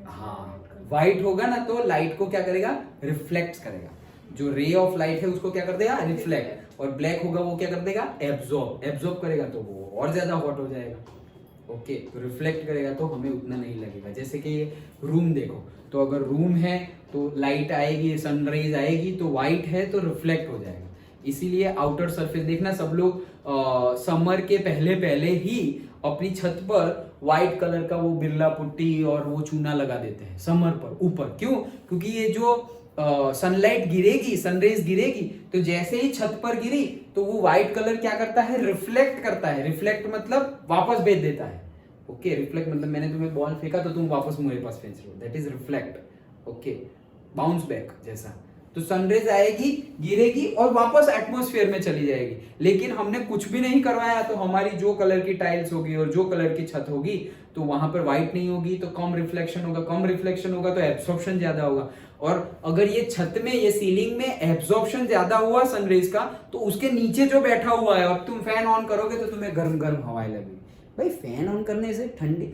हाँ, व्हाइट होगा ना तो लाइट को क्या करेगा, रिफ्लेक्ट करेगा। जो रे ऑफ लाइट है उसको क्या कर देगा, रिफ्लेक्ट। और ब्लैक होगा वो क्या कर देगा, एब्जॉर्ब करेगा, तो वो और ज्यादा हॉट हो जाएगा। ओके, तो रिफ्लेक्ट करेगा तो हमें उतना नहीं लगेगा। जैसे कि रूम देखो, तो अगर रूम है तो लाइट आएगी, सनराइज आएगी, तो व्हाइट है तो रिफ्लेक्ट हो जाएगा। इसीलिए आउटर सरफेस देखना, सब लोग समर के पहले ही अपनी छत पर व्हाइट कलर का वो बिरला पुट्टी और वो चूना लगा देते हैं समर पर ऊपर। क्यों? क्योंकि ये जो सनलाइट गिरेगी, सनरेज गिरेगी, तो जैसे ही छत पर गिरी तो वो व्हाइट कलर क्या करता है, रिफ्लेक्ट करता है। रिफ्लेक्ट मतलब वापस भेज देता है। ओके, रिफ्लेक्ट मतलब मैंने तुम्हें बॉल फेंका तो तुम वापस मेरे पास फेंक रहे हो, that is reflect. Okay, bounce back जैसा। तो सनरेज आएगी, गिरेगी और वापस एटमॉस्फेयर में चली जाएगी। लेकिन हमने कुछ भी नहीं करवाया तो हमारी जो कलर की टाइल्स होगी और जो कलर की छत होगी तो वहां पर व्हाइट नहीं होगी, तो कम रिफ्लेक्शन होगा तो एब्सॉर्प्शन ज्यादा होगा। और अगर ये छत में, ये सीलिंग में एब्सॉर्प्शन ज्यादा हुआ सनरेज का, तो उसके नीचे जो बैठा हुआ है, अब तुम फैन ऑन करोगे तो तुम्हें गर्म गर्म हवाएं लगेगी। भाई फैन ऑन करने से ठंडी,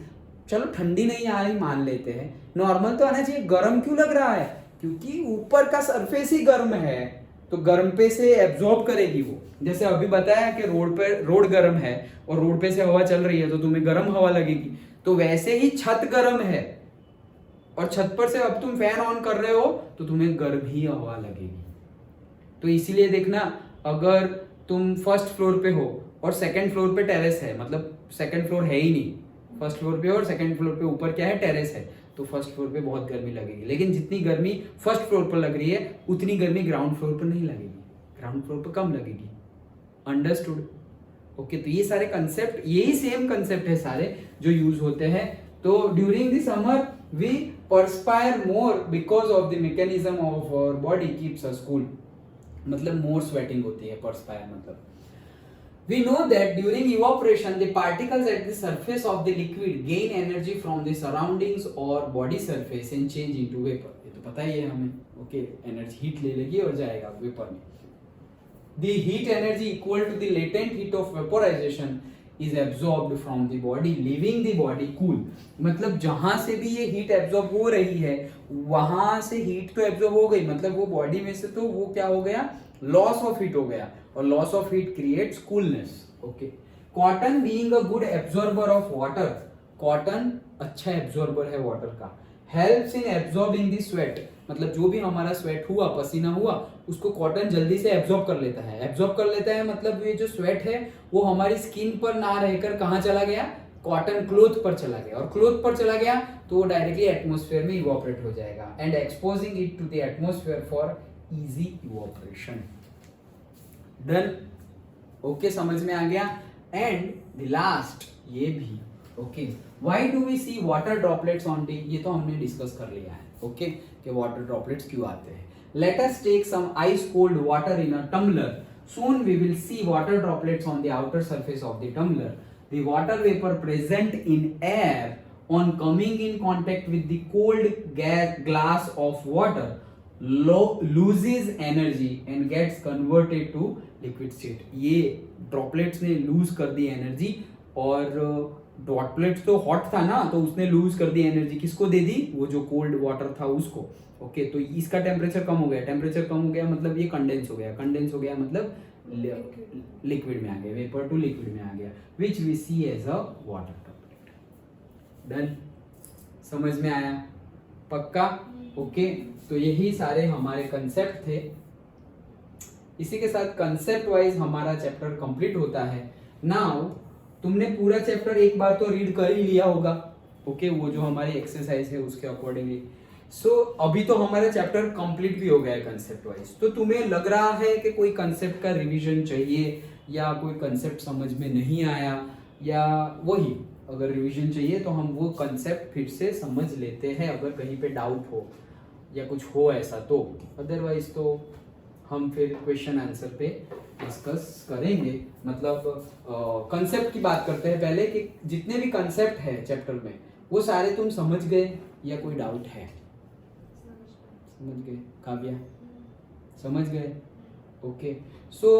चलो ठंडी नहीं आ रही मान लेते हैं, नॉर्मल तो आना चाहिए। गर्म क्यों लग रहा है? क्योंकि ऊपर का सरफेस ही गर्म है, तो गर्म पे से एब्जॉर्ब करेगी वो। जैसे अभी बताया कि रोड गर्म है और रोड पे से हवा चल रही है तो तुम्हें गर्म हवा लगेगी। तो वैसे ही छत गर्म है और छत पर से अब तुम फैन ऑन कर रहे हो तो तुम्हें गर्म ही हवा लगेगी। तो इसीलिए देखना, अगर तुम फर्स्ट फ्लोर पे हो और सेकंड फ्लोर पे टेरेस है, मतलब सेकंड फ्लोर है ही नहीं, फर्स्ट फ्लोर पे और सेकंड फ्लोर पे ऊपर क्या है, टेरेस है, तो फर्स्ट फ्लोर पे बहुत गर्मी लगेगी। लेकिन जितनी गर्मी फर्स्ट फ्लोर पर लग रही है उतनी गर्मी ग्राउंड फ्लोर पर नहीं लगेगी, ग्राउंड फ्लोर पर कम लगेगी। अंडरस्टूड? ओके, तो ये सारे कंसेप्ट, यही सेम कंसेप्ट है सारे जो यूज होते हैं। तो during the summer we perspire more because of the mechanism of our body keeps us cool, मतलब मोर स्वेटिंग होती है, परस्पायर मतलब। We know that during evaporation, the particles at the surface of the liquid gain energy from the surroundings or body surface and change into vapor. ये तो पता ही है हमें। ओके, एनर्जी हीट ले लेगी और जाएगा वेपर में। The heat energy equal to the latent heat of vaporization is absorbed from the body, leaving the body cool. मतलब जहां से भी ये हीट एब्जॉर्ब हो रही है वहां से हीट तो एब्जॉर्ब हो गई, मतलब वो बॉडी में से तो वो क्या हो गया, लॉस ऑफ हीट हो गया, और loss of heat creates coolness. Okay, cotton being a good absorber of water, cotton अच्छा एब्जॉर्बर है वाटर का, helps in absorbing the sweat, मतलब जो भी हमारा स्वेट हुआ, पसीना हुआ, उसको कॉटन जल्दी से एब्जॉर्ब कर लेता है। एब्जॉर्ब कर लेता है मतलब ये जो स्वेट है वो हमारी स्किन पर ना रहकर कहाँ चला गया, कॉटन क्लोथ पर चला गया, और क्लोथ पर चला गया तो वो डायरेक्टली एटमॉस्फेयर में इवोपरेट हो जाएगा, and exposing it to the atmosphere for easy evaporation. Done? Okay, समझ में आ गया। एंड द लास्ट ये भी, okay, why do we see water droplets on the, ये तो हमने डिस्कस कर लिया है। ओके, कि वाटर ड्रॉपलेट्स क्यों आते हैं। Let us take some ice cold water in a tumbler, soon we will see water droplets on the outer surface of the tumbler. The water vapor present in air on coming in contact with the cold glass of water loses energy and gets converted to liquid state. ये ड्रॉपलेट्स ने लूज कर दी एनर्जी, और ड्रॉपलेट्स तो हॉट था ना, तो उसने लूज कर दी एनर्जी, किसको दे दी? वो जो कोल्ड वाटर था उसको। ओके, तो इसका टेम्परेचर कम हो गया, टेम्परेचर कम हो गया मतलब ये कंडेंस हो गया, कंडेंस हो गया मतलब लिक्विड में आ गया, वेपर टू लिक्विड में आ गया, which we see as a water droplet. Done, समझ में आया? पक्का? ओके, तो यही सारे हमारे कंसेप्ट थे। इसी के साथ कंसेप्ट वाइज हमारा चैप्टर कंप्लीट होता है। नाउ तुमने पूरा चैप्टर एक बार तो रीड कर ही लिया होगा, ओके, वो जो हमारी एक्सरसाइज है उसके अकॉर्डिंगली। सो अभी तो हमारा चैप्टर कंप्लीट भी हो गया है कंसेप्ट वाइज। तो तुम्हें लग रहा है कि कोई कंसेप्ट का रिवीजन चाहिए, या कोई कंसेप्ट समझ में नहीं आया, या वही अगर रिवीजन चाहिए तो हम वो कंसेप्ट फिर से समझ लेते हैं अगर कहीं पे डाउट हो या कुछ हो ऐसा तो। अदरवाइज तो हम फिर क्वेश्चन आंसर पे डिस्कस करेंगे। मतलब कंसेप्ट की बात करते हैं पहले कि जितने भी कंसेप्ट है चैप्टर में वो सारे तुम समझ गए या कोई डाउट है? समझ गए? काव्या समझ गए? ओके, सो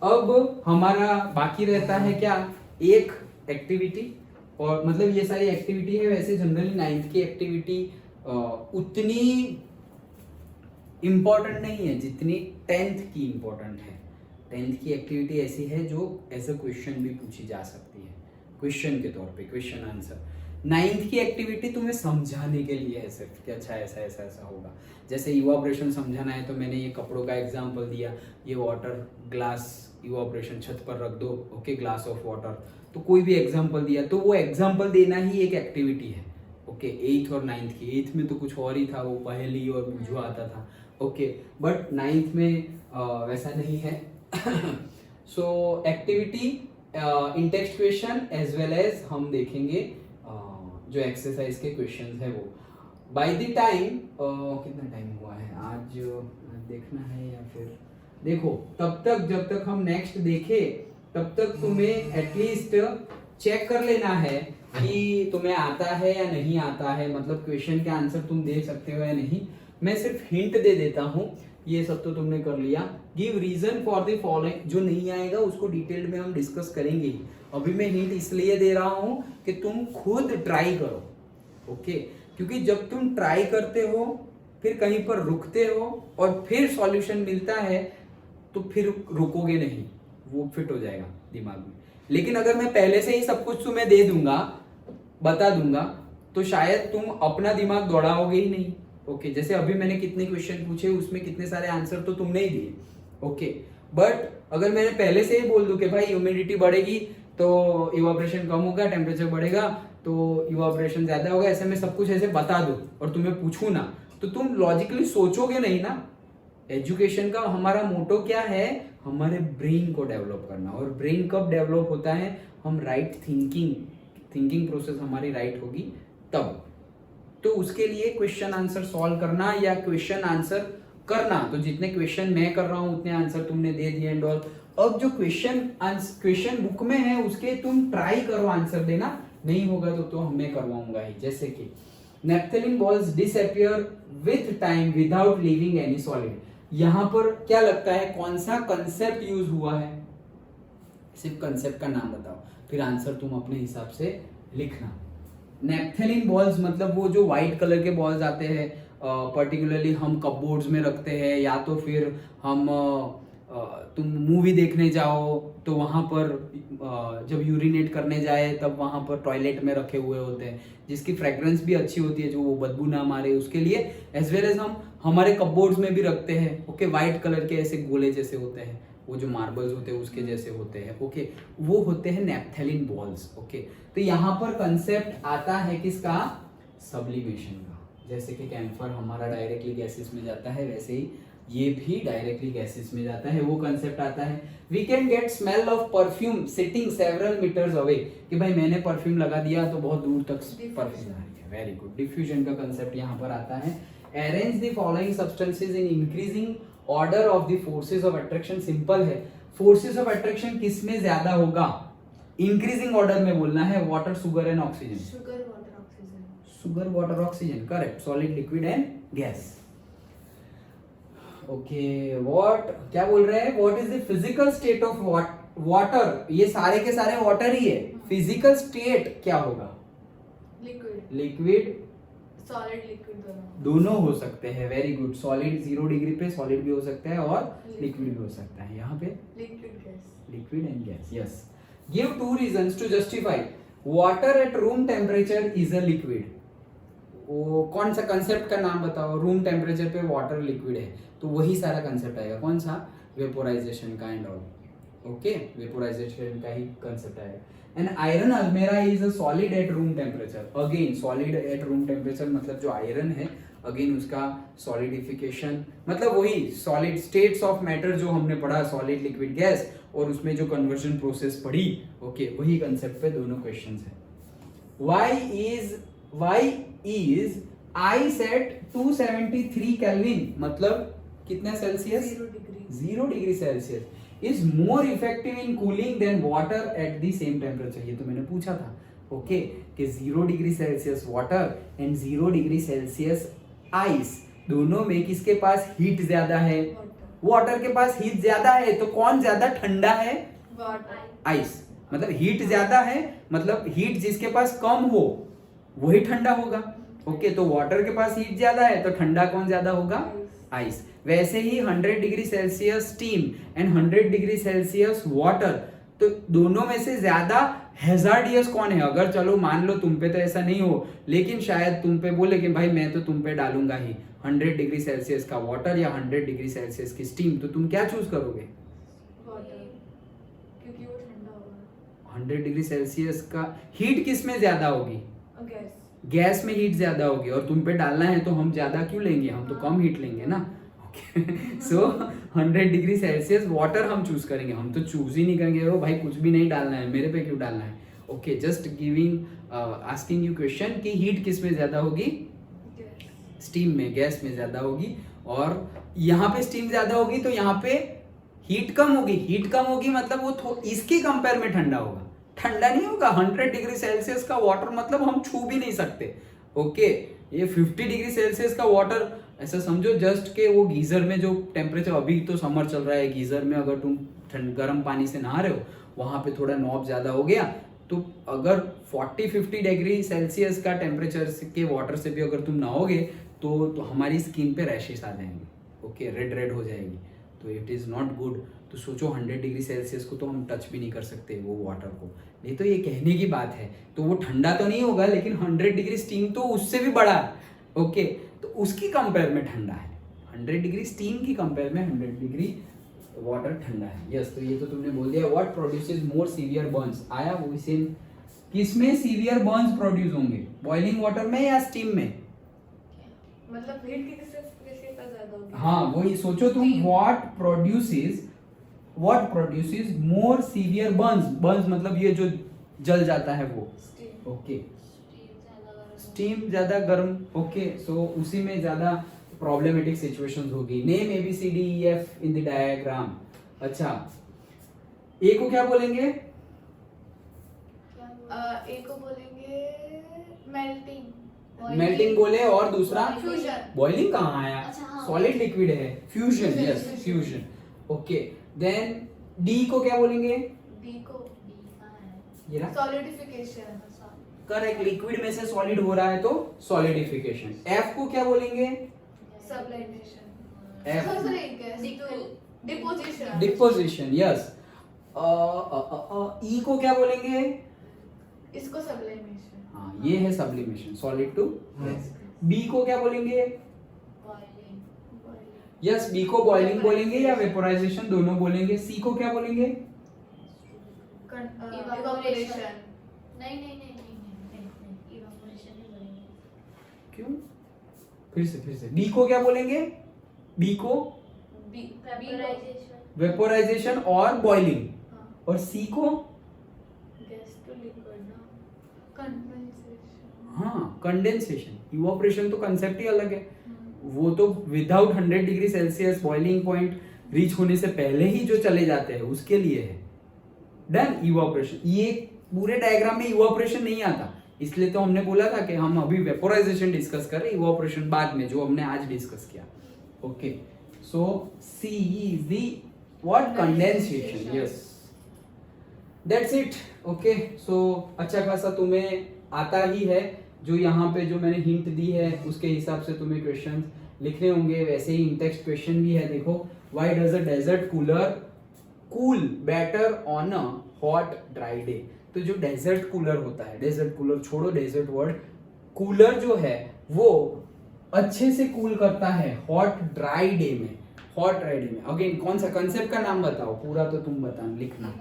अब हमारा बाकी रहता है क्या? एक एक्टिविटी, और मतलब ये सारी एक्टिविटी है वैसे जनरली 9th की एक्टिविटी उतनी इम्पोर्टेंट नहीं है जितनी 10th की इम्पोर्टेंट है। 10th की एक्टिविटी ऐसी है जो एज अ क्वेश्चन भी पूछी जा सकती है, क्वेश्चन के तौर पे, क्वेश्चन आंसर। 9th की एक्टिविटी तुम्हें समझाने के लिए है सिर्फ कि अच्छा ऐसा ऐसा ऐसा होगा। जैसे इवापोरेशन समझाना है तो मैंने ये कपड़ों का एग्जांपल दिया, ये वाटर ग्लास इवापोरेशन छत पर रख दो, ओके, ग्लास ऑफ वाटर, तो कोई भी एग्जांपल दिया तो वो एग्जांपल देना ही एक एक्टिविटी है। ओके, 8th और 9th की, 8th में तो कुछ और ही था, वो पहेली और बुझवा आता था, ओके, बट 9th में वैसा नहीं है। So activity in text question as well as हम देखेंगे जो एक्सरसाइज के क्वेश्चंस है वो। बाय द टाइम कितना टाइम हुआ है आज देखना है, या फिर देखो तब तक जब तक हम नेक्स्ट देखें तब तक तुम्हें एटलीस्ट चेक कर लेना है कि तुम्हें आता है या नहीं आता है, मतलब क्वेश्चन के आंसर तुम दे सकते हो या नहीं। मैं सिर्फ हिंट दे देता हूँ, ये सब तो तुमने कर लिया। Give reason for the following, जो नहीं आएगा उसको डिटेल में हम डिस्कस करेंगे। अभी मैं हिंट इसलिए दे रहा हूँ कि तुम खुद ट्राई करो, ओके, क्योंकि जब तुम ट्राई करते हो फिर कहीं पर रुकते हो और फिर सॉल्यूशन मिलता है तो फिर रुकोगे नहीं, वो फिट हो जाएगा दिमाग में। लेकिन अगर मैं पहले से ही सब कुछ तुम्हें दे दूंगा, बता दूंगा, तो शायद तुम अपना दिमाग दौड़ाओगे ही नहीं। ओके, जैसे अभी मैंने कितने क्वेश्चन पूछे उसमें कितने सारे आंसर तो तुमने ही दिए, ओके, बट अगर मैंने पहले से ही बोल दूं कि भाई ह्यूमिडिटी बढ़ेगी तो इवापोरेशन कम होगा, टेम्परेचर बढ़ेगा तो इवापोरेशन ज्यादा होगा, ऐसे मैं सब कुछ ऐसे बता दूं और तुम्हें पूछूं ना, तो तुम लॉजिकली सोचोगे नहीं ना। एजुकेशन का हमारा मोटो क्या है? हमारे ब्रेन को डेवलप करना, और ब्रेन कब डेवलप होता है? हम राइट थिंकिंग प्रोसेस हमारी राइट होगी तब। तो उसके लिए क्वेश्चन आंसर सॉल्व करना या क्वेश्चन आंसर करना, तो जितने क्वेश्चन मैं कर रहा हूं उतने आंसर तुमने दे दिए एंड ऑल। अब जो क्वेश्चन बुक में है उसके तुम ट्राई करो आंसर देना, नहीं होगा तो मैं करवाऊंगा ही। जैसे कि naphthalene balls disappear with time without leaving any solid, यहां पर क्या लगता है कौन सा कंसेप्ट यूज हुआ है? सिर्फ कंसेप्ट का नाम बताओ, फिर आंसर तुम अपने हिसाब से लिखना। नेप्थलीन बॉल्स मतलब वो जो व्हाइट कलर के बॉल्स आते हैं, पर्टिकुलरली हम कपबोर्ड्स में रखते हैं, या तो फिर हम तुम मूवी देखने जाओ तो वहां पर जब यूरिनेट करने जाए तब वहां पर टॉयलेट में रखे हुए होते हैं, जिसकी फ्रेग्रेंस भी अच्छी होती है, जो वो बदबू ना मारे उसके लिए, एज वेल एज हम हमारे कपबोर्ड्स में भी रखते हैं। ओके, व्हाइट कलर के ऐसे गोले जैसे होते हैं, वो जो मार्बल्स होते हैं उसके जैसे होते हैं, ओके, वो होते हैं नेप्थलीन बॉल्स। ओके, तो यहाँ पर कंसेप्ट आता है किसका? सब्लिमेशन का। जैसे कि कैम्फर हमारा डायरेक्टली गैसेस में जाता है, वैसे ही ये भी डायरेक्टली गैसेस में जाता है, वो कंसेप्ट आता है। We can get smell of perfume sitting several metres away, कि भाई मैंने परफ्यूम लगा दिया तो बहुत दूर तक परफ्यूम आ रही है। वेरी गुड, डिफ्यूजन का कंसेप्ट यहाँ पर आता है। Arrange the following substances in increasing order of the forces of attraction. Simple है, फोर्सेस ऑफ अट्रैक्शन किस में ज्यादा होगा? इंक्रीजिंग ऑर्डर में बोलना है। Water, sugar and oxygen. Sugar water oxygen. Sugar water oxygen, correct. Solid, liquid and gas. Okay, what क्या बोल रहे हैं? What is the physical state of water, ये सारे के सारे वाटर ही है, फिजिकल स्टेट क्या होगा? लिक्विड, लिक्विड, सॉलिड लिक्विड दोनों। दोनों हो सकते हैं, वेरी गुड। सॉलिड 0 डिग्री पे सॉलिड भी हो सकता है और लिक्विड भी हो सकता है। यहाँ पे liquid gas, liquid and gas, yes. Give 2 reasons to justify water at room temperature is a liquid. वो कौन सा कंसेप्ट का नाम बताओ? रूम टेम्परेचर पे वाटर लिक्विड है तो वही सारा कंसेप्ट आएगा। कौन सा? वेपोराइजेशन का एंड ऑल। ओके, वेपोराइजेशन का ही कंसेप्ट आएगा। And iron almirah is a solid at room temperature. Again solid at room temperature मतलब जो आयरन है, अगेन उसका सॉलिडिफिकेशन मतलब वही सॉलिड स्टेट्स ऑफ मैटर जो हमने पढ़ा, सॉलिड लिक्विड गैस, और उसमें जो कन्वर्जन प्रोसेस पढ़ी, ओके, वही कंसेप्ट पे दोनों क्वेश्चंस है। why is ice at 273 kelvin मतलब कितना Celsius? 0 degree, 0 degree Celsius is more effective in cooling than water at the same temperature। ये तो मैंने पूछा था, ओके, कि 0 degree Celsius water and 0 degree Celsius ice, दोनों में किसके पास हीट ज्यादा है? वाटर के पास हीट ज्यादा है, तो कौन ज्यादा ठंडा है? Water, ice. मतलब हीट ज्यादा है, मतलब हीट जिसके पास कम हो वही ठंडा होगा। ओके, तो वाटर के पास हीट ज्यादा है तो ठंडा कौन ज्यादा होगा? आइस। वैसे ही 100 degree Celsius steam and 100 degree Celsius water, तो दोनों में से ज्यादा हैजार्डियस कौन है? अगर चलो मान लो तुम पे तो ऐसा नहीं हो, लेकिन शायद तुम पे बोले कि भाई मैं तो तुम पे डालूंगा ही 100 डिग्री सेल्सियस का वाटर या 100 डिग्री सेल्सियस की स्टीम, तो तुम क्या चूज करोगे? वाटर, क्योंकि वो ठंडा होगा। 100 डिग्री सेल्सियस का हीट किस में ज्यादा होगी? गैस, गैस में हीट ज्यादा होगी, और तुम पे डालना है तो हम ज्यादा क्यों लेंगे? हम तो कम हीट लेंगे ना। सो 100 डिग्री सेल्सियस वाटर हम चूज करेंगे। हम तो चूज ही नहीं करेंगे ओ भाई कुछ भी नहीं डालना है, मेरे पे क्यों डालना है। Okay, just giving asking you question कि हीट किस में ज्यादा होगी? गैस, स्टीम में, गैस में ज्यादा होगी। और यहाँ पे स्टीम ज्यादा होगी तो यहाँ पे हीट कम होगी। हीट कम होगी मतलब वो इसके कंपेयर में ठंडा होगा, ठंडा नहीं होगा। 100 डिग्री सेल्सियस का वाटर मतलब हम छू भी नहीं सकते। ओके, ये 50 डिग्री सेल्सियस का वाटर ऐसा समझो जस्ट के वो गीजर में जो टेम्परेचर, अभी तो समर चल रहा है, गीजर में अगर तुम गर्म पानी से नहा रहे हो, वहां पे थोड़ा नॉब ज्यादा हो गया, तो अगर 40-50 डिग्री सेल्सियस का टेम्परेचर के वाटर से भी अगर तुम नहाओगे तो हमारी स्किन पे रैशेस आ जाएंगे। ओके, रेड हो जाएगी, तो इट इज नॉट गुड। तो सोचो 100 डिग्री सेल्सियस को तो हम टच भी नहीं कर सकते वो वाटर को। नहीं तो ये कहने की बात है, तो वो ठंडा तो नहीं होगा, लेकिन 100 डिग्री स्टीम तो उससे भी बड़ा है। ओके, तो उसकी कंपेयर में ठंडा है। 100 डिग्री स्टीम की कंपेयर में 100 डिग्री वाटर ठंडा है। यस, तो ये तो तुमने बोल दिया। What produces more severe Burns? आया वो सेम। किसमें सीवियर बर्न्स प्रोड्यूस होंगे? बॉइलिंग वाटर में या स्टीम में? मतलब हीट की किससे ज्यादा होगी? हाँ, वही सोचो तुम। What produces more severe Burns? Burns मतलब ये जो जल जाता है वो। स्टीम, ओके, स्टीम ज्यादा गर्म। ओके, सो उसी में ज्यादा प्रॉब्लमेटिक सिचुएशंस होगी। Name ABCDEF in the diagram. अच्छा, ए को क्या बोलेंगे? ए को बोलेंगे मेल्टिंग, मेल्टिंग बोले, और दूसरा फ्यूजन, बॉइलिंग कहाँ आया? अच्छा, हाँ। सॉलिड लिक्विड है, fusion. Fusion, yes, fusion. Fusion. Okay, then D को क्या बोलेंगे? डी को ये रहा, सॉलिडिफिकेशन, करेक्ट। लिक्विड में से सॉलिड हो रहा है तो सॉलिडिफिकेशन। एफ को क्या बोलेंगे? Sublimation, F. Deposition, deposition. Yes. E को क्या बोलेंगे? इसको सब्लिमेशन, हाँ, ये है सब्लिमेशन, सॉलिड टू गैस। बी को क्या बोलेंगे? यस, बी को बॉइलिंग बोलेंगे या वेपोराइजेशन, दोनों बोलेंगे। सी को क्या बोलेंगे? इवापोरेशन, नहीं इवापोरेशन नहीं बोलेंगे। क्यों? फिर से बी को क्या बोलेंगे? बी को वेपोराइजेशन, वेपोराइजेशन और बॉइलिंग। और सी को? गैस टू लिक्विड ना, कंडेंसेशन, हाँ, कंडेंसेशन। इवापोरेशन तो कंसेप्ट ही अलग है, वो तो without 100 degree Celsius boiling point reach होने से पहले ही जो चले जाते हैं उसके लिए है। डन। इवापोरेशन, ये पूरे डायग्राम में इवापोरेशन नहीं आता, इसलिए तो हमने बोला था कि हम अभी वेपोराइजेशन डिस्कस करें, इवापोरेशन बाद में, जो हमने आज डिस्कस किया। Okay, so C is the what? Condensation. Yes, that's it. Okay, so अच्छा खासा तुम्हें आता ही है। जो यहाँ पे जो मैंने हिंट दी है उसके हिसाब से तुम्हें क्वेश्चन लिखने होंगे। वैसे ही इन टेक्स्ट क्वेश्चन भी है। देखो, why does a desert cooler cool better on a hot dry day. तो जो डेजर्ट कूलर होता है, डेजर्ट कूलर छोड़ो, डेजर्ट वर्ड, कूलर जो है वो अच्छे से कूल करता है हॉट ड्राई डे में। हॉट ड्राई डे में अगेन कौन सा कंसेप्ट का नाम बताओ, पूरा तो तुम बताना, लिखना।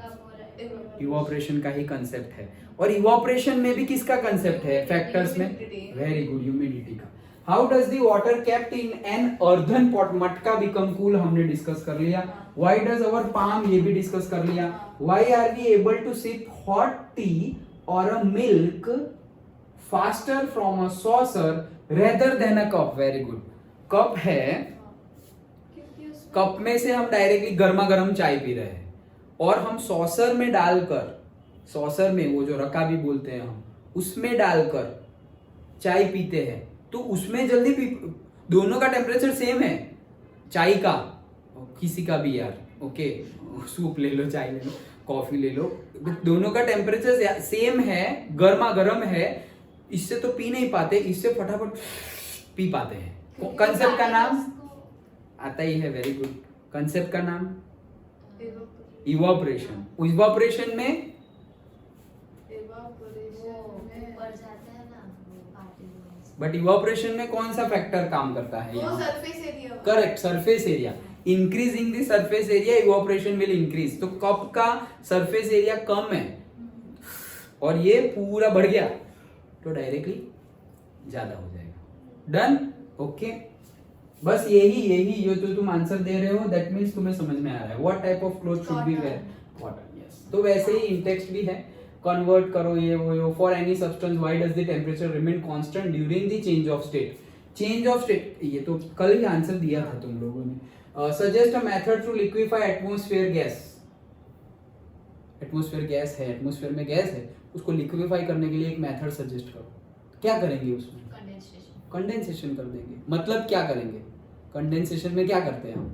इवोपरेशन का ही कंसेप्ट है। और इवोपरेशन में भी किसका कंसेप्ट है फैक्टर्स में? वेरी गुड, ह्यूमिडिटी का। How does the water kept in an earthen pot, मटका बिकम कूल, हमने डिस्कस कर लिया। व्हाई डज अवर पाम, ये भी डिस्कस कर लिया। Why are we able to sip hot tea और a milk faster from a saucer rather than a cup. Very good. Cup है, कप में से हम डायरेक्टली गर्मा गर्म चाय पी रहे हैं और हम सॉसर में डालकर, सॉसर में वो जो रका भी बोलते हैं हम, उसमें डालकर चाय पीते हैं तो उसमें जल्दी पी, दोनों का टेम्परेचर सेम है चाय का, किसी का भी यार, ओके, सूप ले लो, चाय ले लो, कॉफी ले लो, दोनों का टेम्परेचर सेम है, गर्मा गर्म है। इससे तो पी नहीं पाते, इससे फटाफट पी पाते हैं। कंसेप्ट का नाम आता ही है। Very good. कंसेप्ट का नाम इवोपरेशन। इवोपरेशन में बट इवोपरेशन में कौन सा फैक्टर काम करता है? Surface area. Correct, surface area. Increasing the surface area evaporation will increase. तो कप का सरफेस एरिया कम है और ये पूरा बढ़ गया तो डायरेक्टली ज्यादा हो जाएगा। डन? ओके, बस यही जो तो तुम आंसर दे रहे हो दैट मींस तुम्हें समझ में आ रहा है। What type of cloth should be wear? Cotton. Yes. तो वैसे ही इन टेक्स्ट भी है, कन्वर्ट करो ये वो। For any substance why does the temperature remain constant during the change of state? Change of state, ये तो कल ही आंसर दिया था तुम लोगों ने। Suggest a method to liquefy atmosphere gas. Atmosphere gas है, एटमॉस्फेयर में गैस है, उसको लिक्विफाई करने के लिए एक मेथड सजेस्ट करो। क्या करेंगे उसमें? कंडेंसेशन कर देंगे। मतलब क्या करेंगे? कंडेंसेशन में क्या करते हैं हम?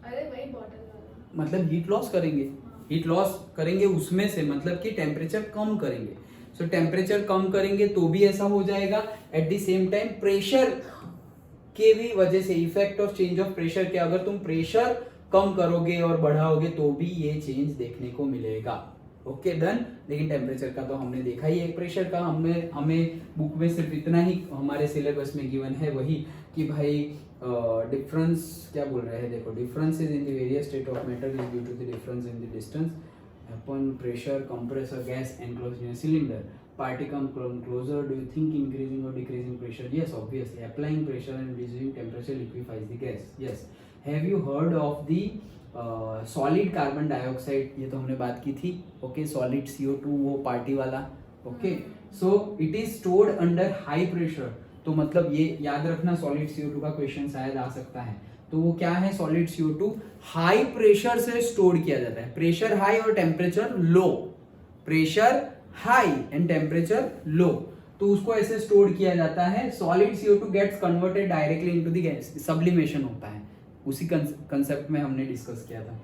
अरे वही बॉटल वाला, मतलब हीट लॉस करेंगे। हीट लॉस करेंगे उसमें से, मतलब कि टेम्परेचर कम करेंगे। सो टेम्परेचर कम करेंगे तो भी ऐसा हो जाएगा। At the same time pressure के भी वजह से, effect of change of pressure के, अगर तुम प्रेशर कम करोगे और बढ़ाओगे तो भी ये चेंज देखने को मिलेगा। Okay, done. लेकिन टेम्परेचर का तो हमने देखा ही है। प्रेशर का हमें बुक में सिर्फ इतना ही हमारे सिलेबस में गिवन है, वही कि भाई डिफरेंस क्या बोल रहे हैं, देखो, difference is in the various state of matter is due to the difference in the distance upon pressure compressor gas enclosed in a cylinder party come closer. Do you think increasing or decreasing pressure? Yes, obviously. Applying pressure and reducing temperature liquefies the gas. Yes. Have you heard of the solid carbon dioxide? ये तो हमने बात की थी. Okay, solid CO2 वो पार्टी वाला. Okay, so it is stored under high pressure. तो मतलब ये याद रखना, solid CO2 का क्वेश्चन शायद आ सकता है. तो वो क्या है? solid CO2 हाई प्रेशर से स्टोर किया जाता है. प्रेशर हाई और temperature low. Pressure high and temperature low, तो उसको ऐसे स्टोर किया जाता है. Solid CO2 gets converted directly into the gas. Sublimation होता है. उसी कंसेप्ट में हमने डिस्कस किया था.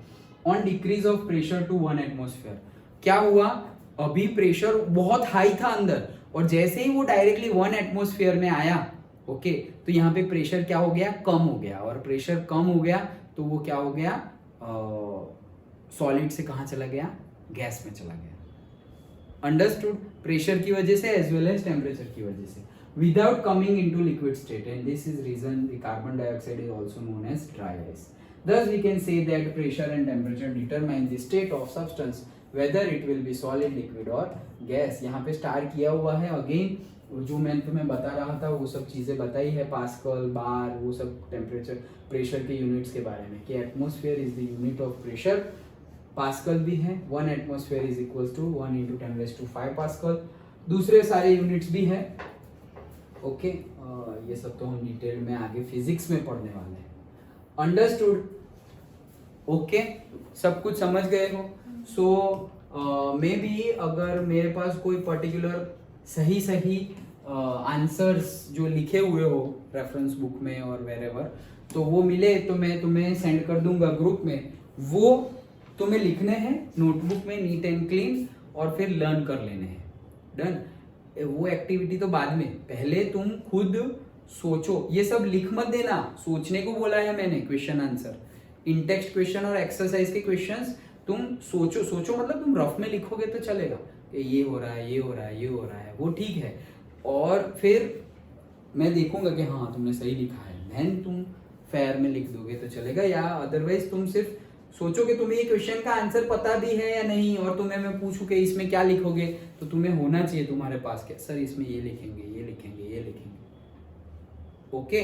On decrease of pressure to 1 atmosphere, क्या हुआ? अभी प्रेशर बहुत हाई था अंदर और जैसे ही वो डायरेक्टली 1 एटमॉस्फेयर में आया, ओके, तो यहाँ पे प्रेशर क्या हो गया? कम हो गया. और प्रेशर कम हो गया तो वो क्या हो गया? सॉलिड से कहाँ चला गया? गैस में चला गया. अंडरस्टूड? प्रेशर की वजह से एज वेल एज टेम्परेचर की वजह से, without coming into liquid state, and this is reason the carbon dioxide is also known as dry ice. Thus we can say that pressure and temperature determine the state of substance, whether it will be solid, liquid or gas. यहाँ पे स्टार किया हुआ है. अगेन जो मैं तुम्हें बता रहा था वो सब चीजें बताई है, पास्कल, बार, वो सब टेम्परेचर प्रेशर के यूनिट्स के बारे में, कि atmosphere is the unit of pressure. Pascal भी है. 1 atmosphere is equal to 1 × 10⁵ pascal. दूसरे सारे यूनिट्स भी है. ओके, ये सब तो हम डिटेल में आगे फिजिक्स में पढ़ने वाले हैं. अंडरस्टूड? ओके, सब कुछ समझ गए हो? सो मे बी अगर मेरे पास कोई पर्टिकुलर सही आंसर्स जो लिखे हुए हो रेफरेंस बुक में और वेरेवर, तो वो मिले तो मैं तुम्हें सेंड कर दूंगा ग्रुप में. वो तुम्हें लिखने हैं नोटबुक में नीट एंड क्लीन और फिर लर्न कर लेने हैं। डन। वो एक्टिविटी तो बाद में, पहले तुम खुद सोचो। ये सब लिख मत देना, सोचने को बोला है मैंने। क्वेश्चन आंसर, इन टेक्स्ट क्वेश्चन और एक्सरसाइज के क्वेश्चंस तुम सोचो। सोचो मतलब तुम रफ में लिखोगे तो चलेगा कि ये हो रहा है, ये हो रहा है, ये हो रहा है, वो ठीक है। और फिर मैं देखूंगा कि हाँ तुमने सही लिखा है, देन तुम फेयर में लिख दोगे तो चलेगा। या अदरवाइज तुम सिर्फ सोचो कि तुम्हें ये क्वेश्चन का आंसर पता भी है या नहीं, और तुम्हें मैं पूछूं कि इसमें क्या लिखोगे, तो तुम्हें होना चाहिए तुम्हारे पास कि सर इसमें ये लिखेंगे, ये लिखेंगे, ये लिखेंगे। ओके,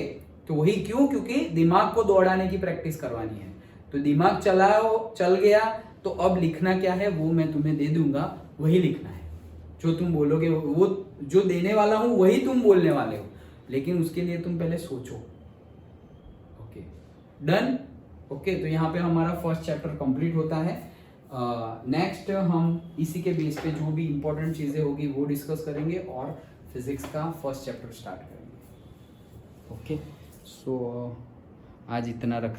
तो वही क्यों? क्योंकि दिमाग को दौड़ाने की प्रैक्टिस करवानी है। तो दिमाग चल गया, तो अब लिखना क्या है वो मैं तुम्हें दे दूंगा, वही लिखना है। जो तुम बोलोगे वो जो देने वाला हूं वही तुम बोलने वाले हो, लेकिन उसके लिए तुम पहले सोचो। Okay, done. ओके, तो यहाँ पे हमारा फर्स्ट चैप्टर कंप्लीट होता है। नेक्स्ट हम इसी के बेस पे जो भी इंपॉर्टेंट चीजें होगी वो डिस्कस करेंगे और फिजिक्स का फर्स्ट चैप्टर स्टार्ट करेंगे। ओके, सो आज इतना रख